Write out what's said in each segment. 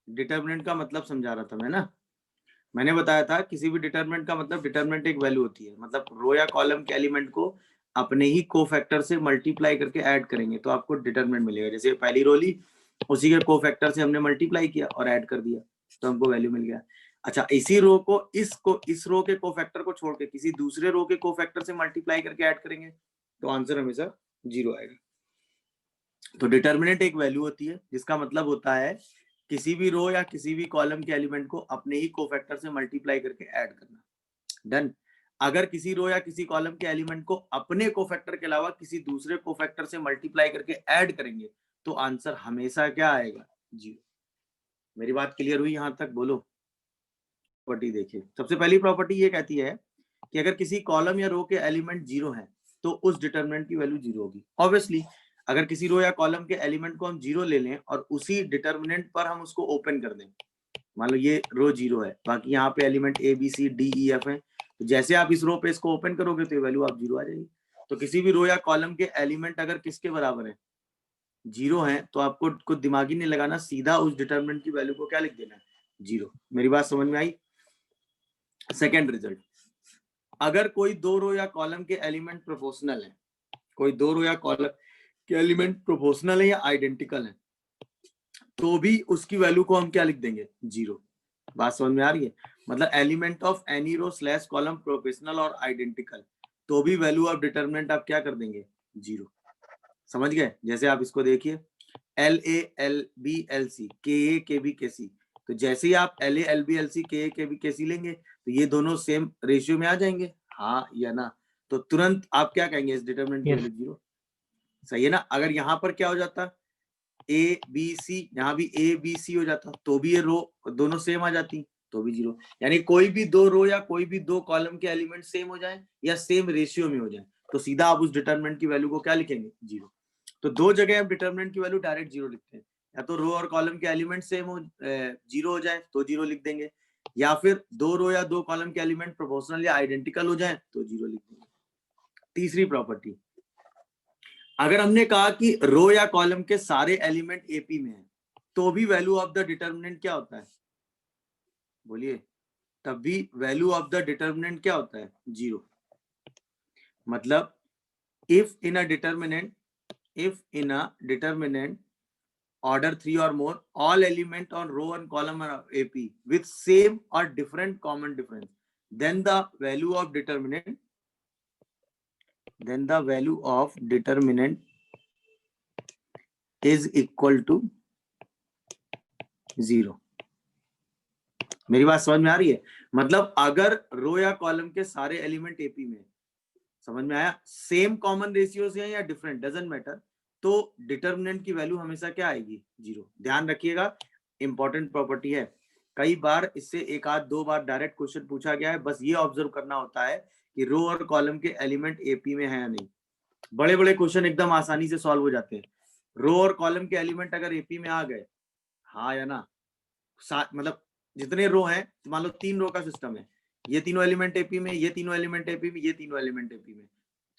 Determinant का मतलब समझा रहा था मैं ना, मैंने बताया था किसी भी डिटर्मिनेंट का मतलब डिटर्मिनेंट एक वैल्यू होती है, मतलब रो या कॉलम के एलिमेंट को अपने ही कोफैक्टर से मल्टीप्लाई करके ऐड करेंगे तो आपको डिटर्मिनेंट मिलेगा। जैसे पहली रो ली, उसी के कोफैक्टर से हमने मल्टीप्लाई किया और ऐड कर दिया तो हमको वैल्यू मिल गया। अच्छा, इसी रो को इस रो के कोफैक्टर को छोड़ के किसी दूसरे रो के कोफैक्टर से मल्टीप्लाई करके ऐड करेंगे तो आंसर हमेशा 0 आएगा। तो डिटर्मिनेंट एक वैल्यू होती है जिसका मतलब होता है किसी भी रो या किसी भी कॉलम के एलिमेंट को अपने ही कोफैक्टर से मल्टीप्लाई करके ऐड करना। डन। अगर किसी रो या किसी कॉलम के एलिमेंट को अपने कोफैक्टर के अलावा किसी दूसरे कोफैक्टर से मल्टीप्लाई करके ऐड करेंगे तो आंसर हमेशा क्या आएगा? 0। मेरी बात क्लियर हुई यहां तक? बोलो। प्रॉपर्टी देखिए, सबसे पहली प्रॉपर्टी ये कहती है कि अगर किसी कॉलम या रो के एलिमेंट 0 है तो उस डिटर्मिनेंट की वैल्यू 0 होगी। ऑब्वियसली अगर किसी रो या कॉलम के एलिमेंट को हम 0 ले लें और उसी डिटर्मिनेंट पर हम उसको ओपन कर दें, मान लो ये रो 0 है, बाकी यहाँ पे element A B C D E F है, तो जैसे आप इस रो पे इसको ओपन करोगे तो ये वैल्यू आप 0 आ जाएगी। तो किसी भी रो या कॉलम के एलिमेंट अगर किसके बराबर है? 0 है, तो आपको कुछ दिमागी नहीं लगाना, सीधा उस डिटर्मिनेंट की वैल्यू को क्या लिख देना है? 0। मेरी बात समझ में आई? सेकेंड रिजल्ट, अगर कोई दो रो या कॉलम के एलिमेंट प्रोपोर्शनल है, कोई दो रो या कॉलम के एलिमेंट प्रोपोर्शनल है या आइडेंटिकल है, तो भी उसकी वैल्यू को हम क्या लिख देंगे? 0। बात समझ में आ रही है? मतलब element of any row slash column proportional और आइडेंटिकल, तो भी वैल्यू ऑफ डिटर्मिनेंट आप क्या कर देंगे? 0। समझ गए? जैसे आप इसको देखिए, L A L B L C के ए के बी के सी, तो जैसे ही आप L A L B L C के ए के बी के सी लेंगे तो ये दोनों सेम रेशियो में आ जाएंगे, हाँ या ना? तो तुरंत आप क्या कहेंगे? इस डिटर्मिनेंट की वैल्यू 0। सही है ना? अगर यहाँ पर क्या हो जाता, ए बी सी, यहाँ भी ए बी सी हो जाता तो भी ये रो दोनों सेम आ जाती तो भी 0। यानी कोई भी दो रो या कोई भी दो कॉलम के एलिमेंट सेम हो जाए या सेम रेशियो में हो जाए तो सीधा आप उस डिटर्मिनेंट की वैल्यू को क्या लिखेंगे? 0। तो दो जगह आप डिटर्मिनेंट की वैल्यू डायरेक्ट 0 लिखते हैं, या तो रो और कॉलम के एलिमेंट सेम हो 0 हो जाए तो 0 लिख देंगे, या फिर दो रो या दो कॉलम के एलिमेंट प्रोपोर्शनल या आइडेंटिकल हो जाए तो 0 लिख देंगे। तीसरी प्रॉपर्टी, अगर हमने कहा कि रो या कॉलम के सारे एलिमेंट एपी में है तो भी वैल्यू ऑफ द डिटर्मिनेंट क्या होता है? बोलिए। तब भी वैल्यू ऑफ द डिटर्मिनेंट क्या होता है? 0। मतलब if in a determinant order 3 or more, all element on row and column are AP with same or different common difference, then the value of determinant is equal to 0। मेरी बात समझ में आ रही है? मतलब अगर रो या कॉलम के सारे एलिमेंट एपी में, समझ में आया? सेम कॉमन रेशियो से या डिफरेंट, डजंट मैटर, तो डिटर्मिनेंट की वैल्यू हमेशा क्या आएगी? 0। ध्यान रखिएगा, इंपॉर्टेंट प्रॉपर्टी है। कई बार इससे एक आध दो बार डायरेक्ट क्वेश्चन पूछा गया है, बस ये ऑब्जर्व करना होता है कि रो और कॉलम के एलिमेंट एपी में है या नहीं। बड़े बड़े क्वेश्चन एकदम आसानी से सॉल्व हो जाते हैं। रो और कॉलम के एलिमेंट अगर एपी में आ गए, हाँ या ना, मतलब जितने रो हैं, मान लो 3 रो का सिस्टम है, ये तीनों एलिमेंट एपी में, ये तीनों एलिमेंट एपी में, ये तीनों एलिमेंट एपी में,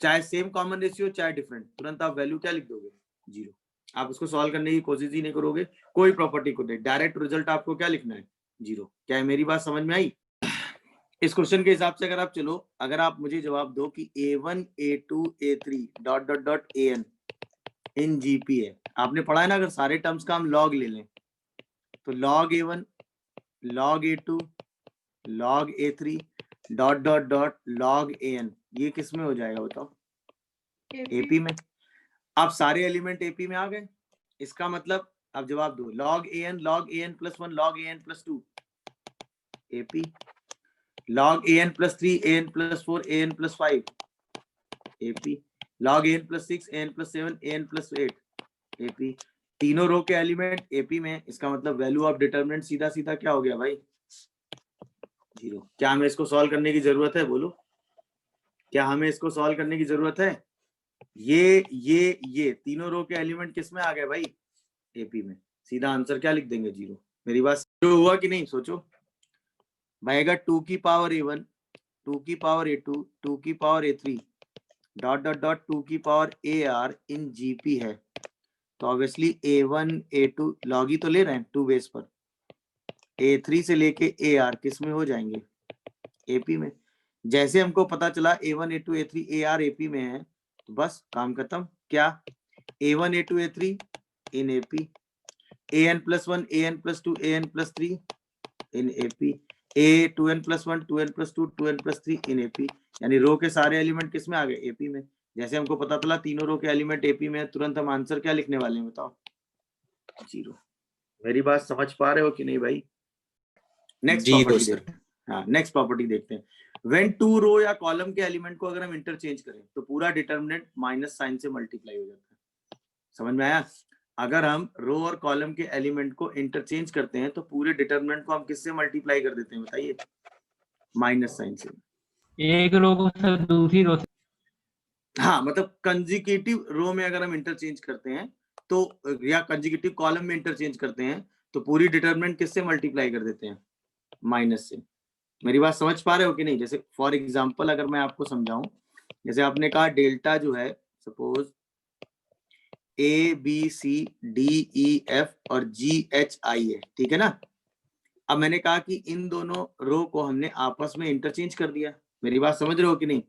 चाहे सेम कॉमन रेशियो चाहे डिफरेंट, तुरंत आप वैल्यू क्या लिख दोगे? 0। आप उसको सॉल्व करने की कोशिश ही नहीं करोगे, कोई प्रॉपर्टी को दे, डायरेक्ट रिजल्ट आपको क्या लिखना है? 0। क्या है? मेरी बात समझ में आई? इस क्वेश्चन के हिसाब से अगर आप चलो, अगर आप मुझे जवाब दो कि A1 A2 A3 dot dot dot AN in GP है, आपने पढ़ा है ना, अगर सारे टर्म्स का हम लॉग ले लें तो log A1 log A2 log A3 dot dot dot log AN, ये किस में हो जाएगा बताओ? एपी में। आप सारे एलिमेंट एपी में आ गए, इसका मतलब अब जवाब दो, log AN plus 1 log AN plus 2 AP, log AN plus 3 AN plus 4 AN plus 5 AP, log AN plus 6 AN plus 7 AN plus 8 AP। तीनों रो के एलिमेंट एपी में, इसका मतलब वैल्यू ऑफ डिटर्मिनेंट सीधा सीधा क्या हो गया भाई? 0। क्या हमें इसको सॉल्व करने की जरूरत है? बोलो, क्या हमें इसको सॉल्व करने की जरूरत है? ये तीनों रो के एलिमेंट किस में आ गए भाई? एपी में। सीधा आंसर क्या लिख देंगे? 0। मेरी बात हुआ कि नहीं? सोचो भाई, अगर 2 की पावर A1 2 की पावर A2 2 की power A3 dot dot dot 2 की पावर AR इन जीपी है तो ऑब्वियसली A1 A2 लॉग ही तो ले रहे हैं 2 बेस पर, A3 से लेके AR किस में हो जाएंगे? AP में। जैसे हमको पता चला A1 A2 A3 AR AP में है, तो बस काम खत्म। क्या? A1 A2 A3 in AP, AN+1 AN+2 AN+3 in AP, A2n+1 2n+2 2n+3 in AP। यानी रो के सारे एलिमेंट किस में आ गए? AP में। जैसे हमको पता चला तीनों रो के एलिमेंट AP में है, तुरंत हम आंसर क्या लिखने वाले हैं बताओ? 0। मेरी बात समझ पा रहे हो कि नहीं भाई? नेक्स्ट प्रॉपर्टी देखते हैं। हाँ, नेक्स्ट प्रॉपर्टी देखते हैं। व्हेन टू रो या कॉलम के एलिमेंट को अगर हम इंटरचेंज करें तो पूरा डिटर्मिनेंट माइनस साइन से मल्टीप्लाई हो जाता है। समझ में आया? अगर हम रो और कॉलम के एलिमेंट को इंटरचेंज करते हैं तो पूरे डिटर्मिनेंट को हम किससे मल्टीप्लाई कर देते हैं बताइए? माइनस साइन से। एक रो को सर दूसरी रो से। हाँ, मतलब कंजिक्यूटिव रो में अगर हम इंटरचेंज करते हैं तो, या कंजिक्यूटिव कॉलम में इंटरचेंज करते हैं तो पूरी डिटर्मिनेंट किससे मल्टीप्लाई कर देते हैं? माइनस से। मेरी बात समझ पा रहे हो कि नहीं? जैसे फॉर एग्जांपल अगर मैं आपको समझाऊं, जैसे आपने कहा डेल्टा जो है, सपोज ABCDEF और GHI है, ठीक है ना? अब मैंने कहा कि इन दोनों रो को हमने आपस में इंटरचेंज कर दिया। मेरी बात समझ रहे हो कि नहीं?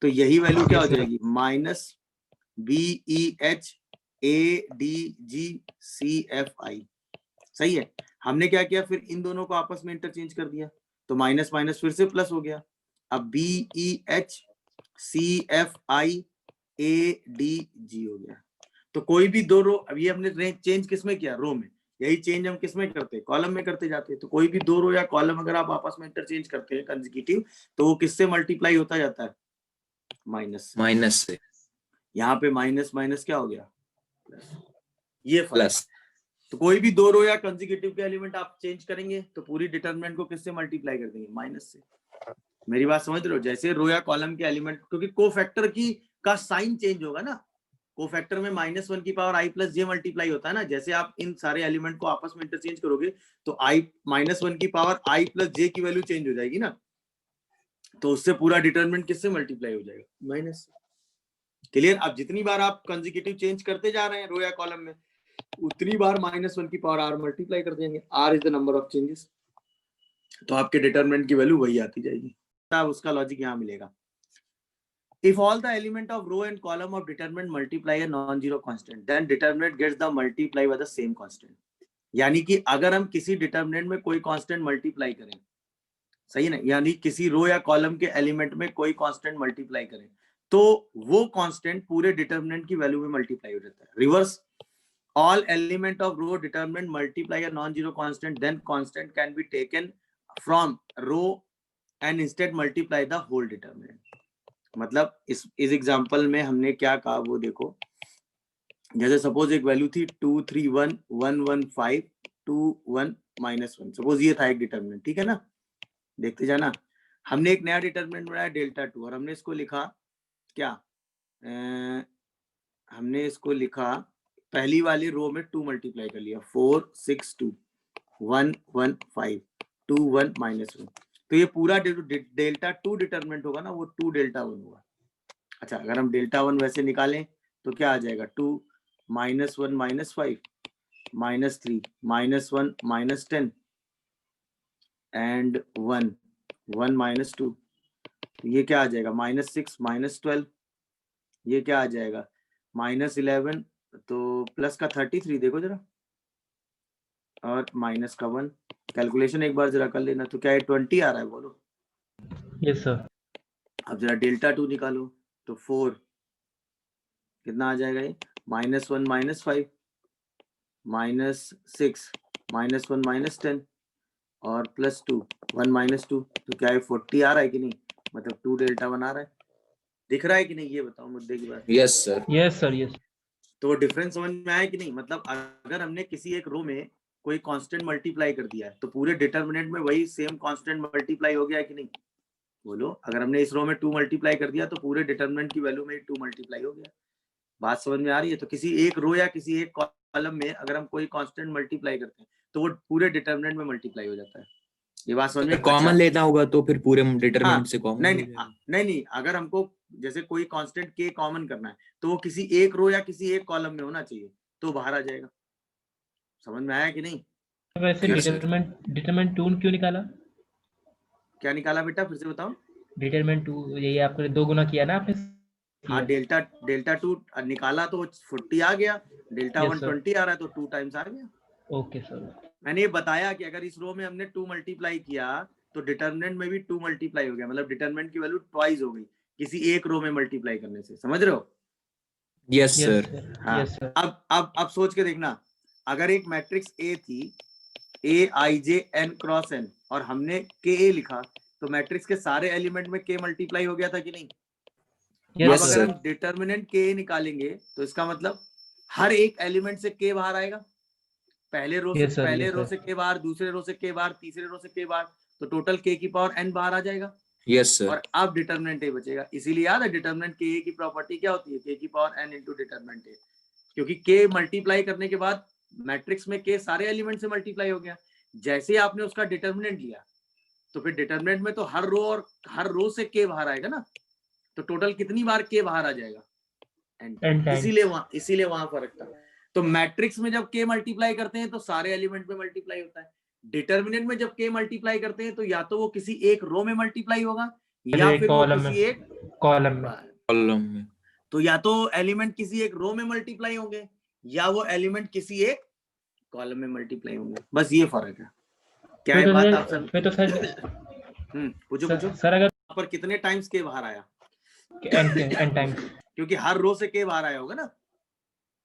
तो यही वैल्यू क्या हो जाएगी? -BEHADGCFI। सही है। हमने क्या किया फिर? इन दोनों को आपस में इंटरचेंज कर दिया, तो माइनस माइनस फिर से प्लस हो गया। अब BEHCFIADG हो गया। तो कोई भी दो रो, अब ये हमने चेंज किसमें किया? रो में। यही चेंज हम किसमें करते हैं? कॉलम में करते जाते हैं। तो कोई भी दो रो या कॉलम अगर आप आपस में इंटरचेंज करते हैं कंसेक्यूटिव, तो वो किससे मल्टीप्लाई होता जाता है? माइनस से। यहाँ पे माइनस माइनस क्या हो गया? प्लस। ये प्लस। तो कोई भी दो रो या कंसेक्यूटिव के एलिमेंट आप चेंज करेंगे तो पूरी डिटरमिनेंट को किससे मल्टीप्लाई कर देंगे? माइनस से। मेरी बात समझ रहे हो? जैसे रो या कॉलम के एलिमेंट, क्योंकि कोफैक्टर की का साइन चेंज होगा ना, कोफैक्टर में -1 की पावर i + j मल्टीप्लाई होता है ना। जैसे आप इन सारे एलिमेंट को आपस में इंटरचेंज करोगे तो -1 की पावर i + j की वैल्यू चेंज हो जाएगी ना, तो उससे पूरा डिटरमिनेंट किससे मल्टीप्लाई हो जाएगा? माइनस से। क्लियर? अब जितनी बार आप कंसेक्यूटिव चेंज करते जा रहे हैं रो या कॉलम में, उतनी बार -1 की पावर r मल्टीप्लाई कर देंगे। r is the number of changes, तो आपके डिटरमिनेंट की वैल्यू वही आती जाएगी। तब उसका लॉजिक यहाँ मिलेगा। If all the element of row and column of determinant multiply a non-zero constant, then determinant gets the multiply by the same constant। यानी कि अगर हम किसी डिटरमिनेंट में कोई कांस्टेंट मल्टीप्लाई करें, सही ना, यानी किसी रो या कॉलम के एलिमेंट में कोई कांस्टेंट मल्टीप्लाई करें तो वो कांस्टेंट पूरे डिटरमिनेंट की वैल्यू में मल्टीप्लाई हो जाता है। Reverse, all element of row determinant multiply a non-zero constant, then constant can be taken from row and instead multiply the whole determinant। मतलब इस एग्जांपल में हमने क्या कहा वो देखो। जैसे सपोज एक वैल्यू थी 2311152 -1, सपोज ये था एक डिटरमिनेंट, ठीक है ना? देखते जाना। हमने एक नया डिटरमिनेंट बनाया डेल्टा 2 और हमने इसको लिखा क्या? हमने इसको लिखा पहली वाली रो में 2 मल्टीप्लाई कर लिया, 4 6 2 1 1 5 2 1 -1। तो ये पूरा डेल्टा 2 डिटरमिनेंट होगा ना, वो 2 डेल्टा 1 होगा। अच्छा, अगर हम डेल्टा 1 वैसे निकालें तो क्या आ जाएगा? 2 -1 -5 -3 -1 -10 एंड 1 1 -2। ये क्या आ जाएगा? -6 -12। ये क्या आ जाएगा? -11। तो प्लस का 33 देखो जरा, और माइनस का 1। कैलकुलेशन एक बार जरा कर लेना। तो क्या ये 20 आ रहा है? बोलो। Yes sir. अब जरा डेल्टा 2 निकालो तो 4 कितना आ जाएगा? ये -1 -5 -6 -1 -10 और +2 1 -2। तो क्या ये 40 आ रहा है कि नहीं? मतलब 2 डेल्टा 1 आ रहा है। दिख रहा है कि नहीं? ये बताओ मुद्दे की बात। Yes sir. Yes sir. Yes. तो वो डिफरेंस समझ में आया कि नहीं? मतलब अगर हमने किसी एक रो में कोई कांस्टेंट मल्टीप्लाई कर दिया है तो पूरे डिटरमिनेंट में वही सेम कांस्टेंट मल्टीप्लाई हो गया कि नहीं? बोलो। अगर हमने इस रो में 2 मल्टीप्लाई कर दिया तो पूरे डिटरमिनेंट की वैल्यू में 2 मल्टीप्लाई हो गया। बात समझ में आ रही है? तो किसी एक रो या किसी एक कॉलम में अगर हम कोई कांस्टेंट मल्टीप्लाई करते हैं तो वो पूरे डिटरमिनेंट में मल्टीप्लाई हो जाता है। ये बात समझ में? कॉमन लेना होगा तो फिर पूरे डिटरमिनेंट से कॉमन नहीं, अगर हमको जैसे कोई कांस्टेंट के कॉमन करना है तो वो किसी एक रो या किसी एक कॉलम में होना चाहिए, तो बाहर आ जाएगा। समझ में आया कि नहीं? वैसे Yes, sir. डिटरमिनेंट 2 क्यों निकाला? क्या निकाला बेटा, फिर से बताओ। डिटरमिनेंट 2 यही आपने 2 गुना किया ना आपने? हाँ, डेल्टा 2 निकाला तो 40 आ गया, डेल्टा Yes, 1 sir. 20 आ रहा है तो 2 टाइम्स आ गया। Okay sir. मैंने ये बताया कि अगर इस रो में हमने 2 मल्टीप्लाई किया तो डिटरमिनेंट में भी 2 मल्टीप्लाई हो गया, मतलब डिटरमिनेंट की वैल्यू ट्वाइस हो गई किसी एक रो में मल्टीप्लाई करने से। समझ रहे हो? Yes, Yes, sir. sir. हाँ। Yes, sir. अब सोच के देखना, अगर एक मैट्रिक्स ए थी AIJ n×n और हमने KA लिखा तो मैट्रिक्स के सारे एलिमेंट में K मल्टीप्लाई हो गया था कि नहीं? Yes, अब sir. अगर हम डिटरमिनेंट KA निकालेंगे तो इसका मतलब हर एक एलिमेंट से K बाहर आएगा, पहले रो से Yes, sir. पहले Yes, रो sir. से K बाहर, दूसरे रो से K बाहर, तीसरे रो से K बाहर, तो टोटल K की पावर n बाहर आ जाएगा। Yes, sir. और अब डिटरमिनेंट A बचेगा। इसीलिए याद है डिटरमिनेंट KA की प्रॉपर्टी क्या होती है? K की power n into determinant A, क्योंकि K मल्टीप्लाई करने के बाद मैट्रिक्स में K सारे एलिमेंट से मल्टीप्लाई हो गया। जैसे आपने उसका डिटरमिनेंट लिया तो फिर डिटरमिनेंट में तो हर रो से K बाहर आएगा ना, तो टोटल कितनी बार K बाहर आ जाएगा? n। इसीलिए वहां फर्क था। तो मैट्रिक्स में जब K मल्टीप्लाई करते हैं तो सारे एलिमेंट में मल्टीप्लाई होता है, डिटरमिनेंट में जब K मल्टीप्लाई करते हैं तो या तो वो किसी एक रो में मल्टीप्लाई होगा या फिर वो किसी एक कॉलम में। Column में। तो या तो एलिमेंट किसी एक रो में मल्टीप्लाई होंगे या वो एलिमेंट किसी एक कॉलम में मल्टीप्लाई होंगे, बस ये फर्क है। क्या है बात आप सब? फिर तो सर पूछो सर अगर पर कितने टाइम्स K बाहर आया? n times. क्योंकि हर रो से K बाहर आया होगा ना।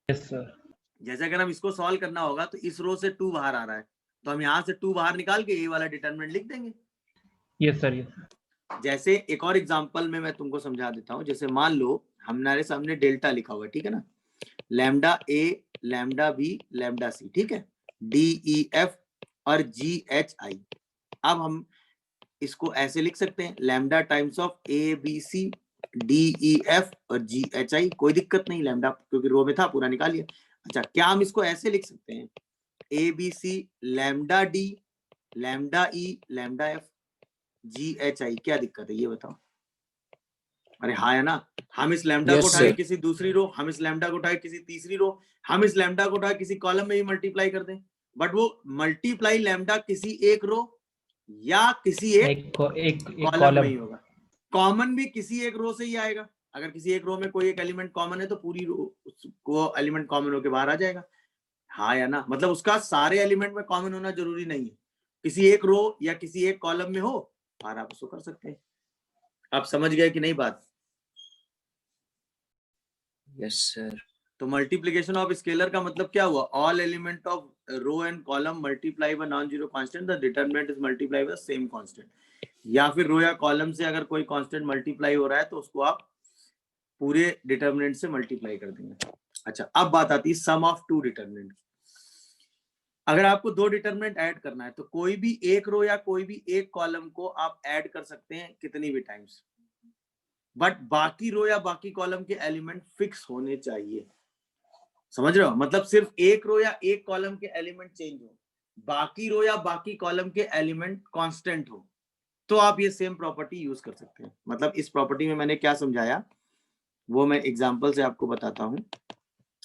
Yes sir. जैसे अगर हम इसको सॉल्व करना होगा तो इस रो से 2 बाहर आ रहा है तो हम यहाँ से 2 बाहर निकाल के ये वाला डिटरमिनेंट लिख देंगे। Yes sir. यस। जैसे एक और एग्जांपल में मैं तुमको समझा देता हूँ। जैसे मान लो हमारे सामने डेल्टा लिखा हुआ है, ठीक है ना, lambda A lambda B lambda C, ठीक है, DEF और GHI। अब हम इसको ऐसे लिख सकते हैं, lambda times of ABC DEF और GHI, कोई दिक्कत नहीं, लैम्डा क्योंकि रो में था पूरा निकालिए। अच्छा, क्या हम इसको ऐसे लिख सकते हैं, ABC lambda D lambda E lambda F GHI, क्या दिक्कत है ये बताओ? अरे हाँ है ना, हम इस लैम्डा Yes, को उठाए sir. किसी दूसरी रो, हम इस लैम्डा को उठाए किसी तीसरी रो, हम इस लैम्डा को उठाए किसी कॉलम में भी मल्टीप्लाई कर दें, बट वो मल्टीप्लाई लैम्डा किसी एक रो या किसी एक कॉलम में ही होगा। कॉमन भी किसी एक रो से ही आएगा। अगर किसी एक रो में कोई एक एलिमेंट कॉमन है तो पूरी रो को एलिमेंट कॉमन होकर बाहर आ जाएगा। हाँ या ना, मतलब उसका सारे एलिमेंट में कॉमन होना जरूरी नहीं है, किसी एक रो या किसी एक कॉलम में हो बाहर आप उसको कर सकते हैं। आप समझ गए कि नहीं बात? Yes, sir. तो मल्टीप्लीकेशन ऑफ स्केलर का मतलब क्या हुआ? All element of row and column multiply by non zero constant, the determinant is multiply by same constant. या फिर रो या कॉलम से अगर कोई कांस्टेंट मल्टीप्लाई हो रहा है तो उसको आप पूरे डिटरमिनेंट से मल्टीप्लाई कर देंगे। अच्छा, अब बात आती है सम ऑफ टू डिटरमिनेंट। अगर आपको दो डिटरमिनेंट ऐड करना है तो कोई भी एक रो या कोई भी एक कॉलम को आप ऐड कर सकते हैं कितनी भी टाइम्स, बट बाकी रो या बाकी कॉलम के एलिमेंट फिक्स होने चाहिए। समझ रहे हो? मतलब सिर्फ एक रो या एक कॉलम के एलिमेंट चेंज हो, बाकी रो या बाकी कॉलम के एलिमेंट कांस्टेंट हो, तो आप ये सेम प्रॉपर्टी यूज कर सकते हैं। मतलब इस प्रॉपर्टी में मैंने क्या समझाया वो मैं एग्जांपल से आपको बताता हूं।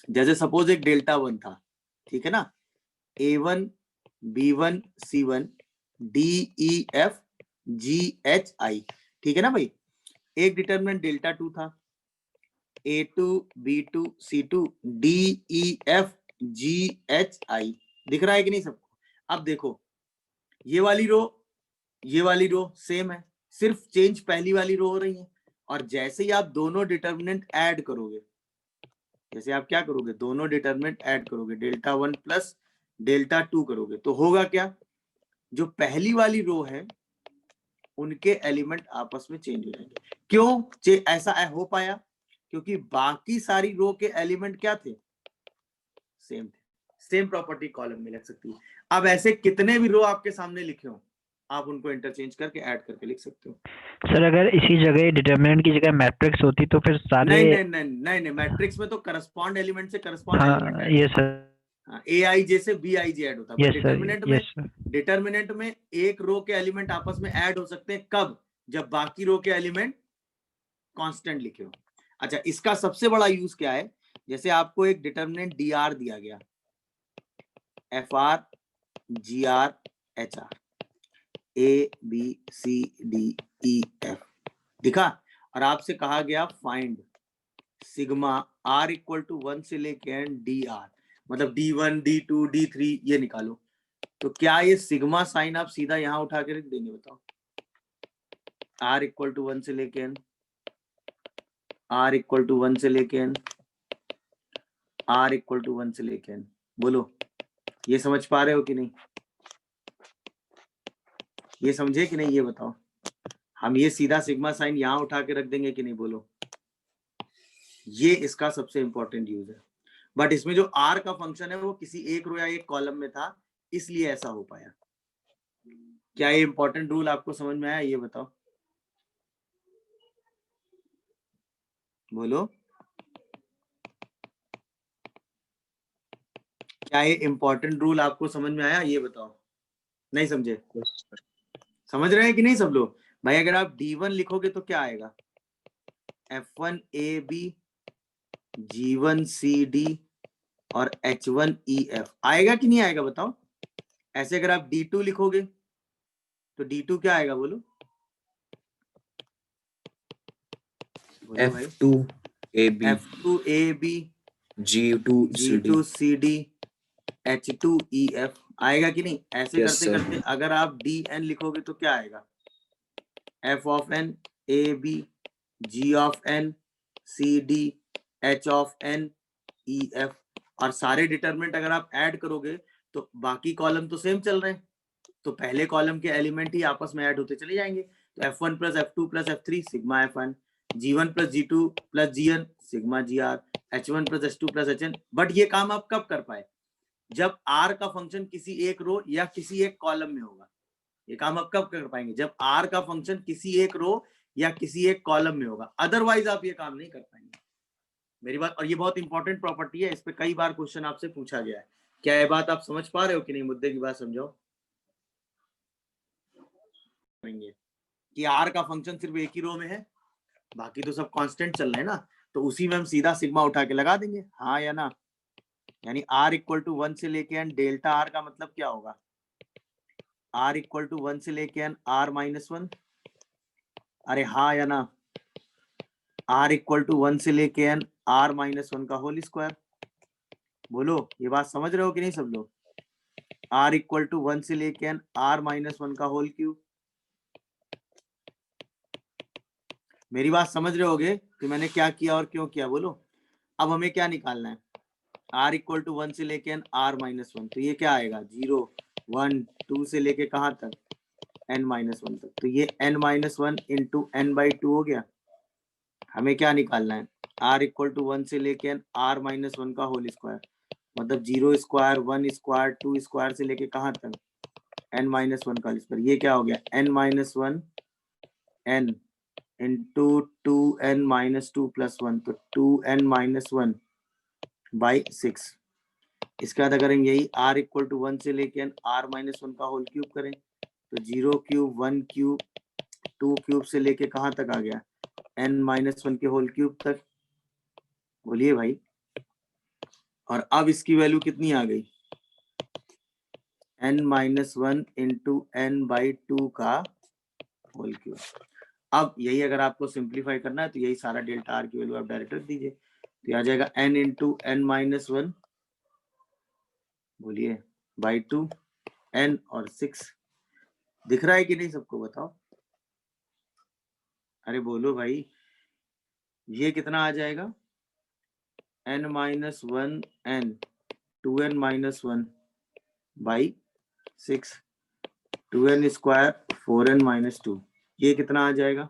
जैसे सपोज एक डेल्टा 1 था, ठीक है ना, A1 B1 C1 DEF GHI, ठीक है ना भाई। एक डिटरमिनेंट डेल्टा 2 था, A2 B2 C2 DEF GHI, दिख रहा है कि नहीं सबको? अब देखो ये वाली रो सेम है, सिर्फ चेंज पहली वाली रो हो रही है। और जैसे ही आप दोनों डिटरमिनेंट ऐड करोगे, जैसे आप क्या करोगे, दोनों डिटरमिनेंट ऐड करोगे, डेल्टा 1 प्लस डेल्टा 2 करोगे, तो होगा क्या, जो पहली वाली रो है उनके एलिमेंट आपस में चेंज हो जाएंगे। क्यों ऐसा हो पाया? क्योंकि बाकी सारी रो के एलिमेंट क्या थे, सेम थे। सेम प्रॉपर्टी कॉलम में लग सकती है। अब ऐसे कितने भी रो आपके सामने लिखे हो आप उनको इंटरचेंज करके ऐड करके लिख सकते हो। सर अगर इसी जगह डिटरमिनेंट की जगह मैट्रिक्स होती तो फिर सारे नहीं, मैट्रिक्स में तो करस्पॉन्ड एलिमेंट से करस्पॉन्ड हाँ एलिमेंट ये सर AIJ से BIJ ऐड होता है। डिटरमिनेंट में एक रो के एलिमेंट आपस में ऐड हो सकते हैं, कब? जब बाकी रो के एलिमेंट कांस्टेंट लिखे हो। अच्छा, इसका सबसे बड़ा यूज क्या है, जैसे आपको एक डिटरमिनेंट DR दिया गया, FR GR HR ABCDEF दिखा। और आपसे कहा गया find sigma R equal to 1 से लेके एन DR, मतलब D1 D2 D3 ये निकालो। तो क्या ये सिग्मा साइन आप सीधा यहां उठा के रख देंगे? बताओ। R इक्वल टू 1 से लेके एन, R इक्वल टू 1 से लेके एन, R इक्वल टू 1 से लेके एन। बोलो ये समझ पा रहे हो कि नहीं? ये समझे कि नहीं ये बताओ। हम ये सीधा सिग्मा साइन यहां उठा के रख देंगे कि नहीं? बोलो। ये इसका सबसे इंपॉर्टेंट यूज है। बट इसमें जो R का फंक्शन है वो किसी एक रो या एक कॉलम में था, इसलिए ऐसा हो पाया। क्या ये इंपॉर्टेंट रूल आपको समझ में आया? ये बताओ। बोलो क्या ये इंपॉर्टेंट रूल आपको समझ में आया? ये बताओ। नहीं समझे? समझ रहे हैं कि नहीं सब लोग? भाई अगर आप D1 लिखोगे तो क्या आएगा? F1AB G1CD और H1EF आएगा कि नहीं आएगा? बताओ। ऐसे अगर आप D2 लिखोगे तो D2 क्या आएगा? बोलो भाई। F2AB F2AB G2CD G2CD H2EF आएगा कि नहीं? ऐसे Yes, करते sir. करते अगर आप DN लिखोगे तो क्या आएगा? F of N AB G of N CD H of N EF। और सारे डिटरमिनेंट अगर आप ऐड करोगे तो बाकी कॉलम तो सेम चल रहे हैं, तो पहले कॉलम के एलिमेंट ही आपस में ऐड होते चले जाएंगे। तो F1 plus F2 plus F3 sigma F1, G1 plus G2 plus GN sigma GR, H1 plus H2 plus HN। But ये काम आप कब कर पाए? जब R का फंक्शन किसी एक रो या किसी एक कॉलम में होगा। ये काम आप कब कर पाएंगे? जब R का फंक्शन किसी एक रो या किसी एक कॉलम में होगा, अदरवाइज आप ये काम नहीं कर पाएंगे। मेरी बात, और ये बहुत इंपॉर्टेंट प्रॉपर्टी है, इस पे कई बार क्वेश्चन आपसे पूछा गया है। क्या ये बात आप समझ पा रहे हो कि नहीं? मुद्दे की बात समझो कि R का फंक्शन सिर्फ एक ही रो में है, बाकी तो सब कांस्टेंट चल रहे हैं ना, तो उसी में हम सीधा सिग्मा उठा के लगा देंगे, हाँ या ना? यानी R इक्वल टू 1 से लेके एन डेल्टा R का मतलब क्या होगा? R इक्वल टू 1 से लेके एन R माइनस 1। अरे हाँ या ना? R इक्वल टू 1 से लेके एन R माइनस 1 का होल स्क्वायर। बोलो ये बात समझ रहे हो कि नहीं सब लोग? R इक्वल टू 1 से लेके एन R माइनस 1 का होल क्यूब। मेरी बात समझ रहे होगे कि मैंने क्या किया और क्यों किया? बोलो। अब हमें क्या निकालना है? R इक्वल टू 1 से लेके एन R माइनस 1, तो ये क्या आएगा? 0 1 2 से लेके कहाँ तक? n माइनस 1 तक। तो ये n minus 1 into n by 2 हो गया। हमें क्या निकालना है? R इक्वल टू 1 से लेके एन R माइनस 1 का होल स्क्वायर, मतलब 0 स्क्वायर 1 स्क्वायर 2 स्क्वायर से लेके कहाँ तक? n माइनस 1 का होल स्क्वायर। ये क्या हो गया? n minus 1 n into 2n minus 2 plus 1, तो 2n माइनस 1 बाई 6। इसके बाद अगर हम यही R इक्वल टू 1 से लेके R माइनस 1 का होल क्यूब करें तो 0 क्यूब 1 क्यूब 2 क्यूब से लेके कहाँ तक आ गया? n माइनस 1 के होल क्यूब तक। बोलिए भाई। और अब इसकी वैल्यू कितनी आ गई? n minus 1 into n by 2 का होल क्यूब। अब यही अगर आपको सिंप्लीफाई करना है तो यही सारा डेल्टा R की वैल्यू आप डायरेक्ट रख दीजिए, तो आ जाएगा n इंटू n माइनस 1, बोलिए, बाई 2 n और 6। दिख रहा है कि नहीं सबको? बताओ। अरे बोलो भाई। ये कितना आ जाएगा? n minus 1 n 2n minus 1 by 6, 2n square 4n minus 2। ये कितना आ जाएगा?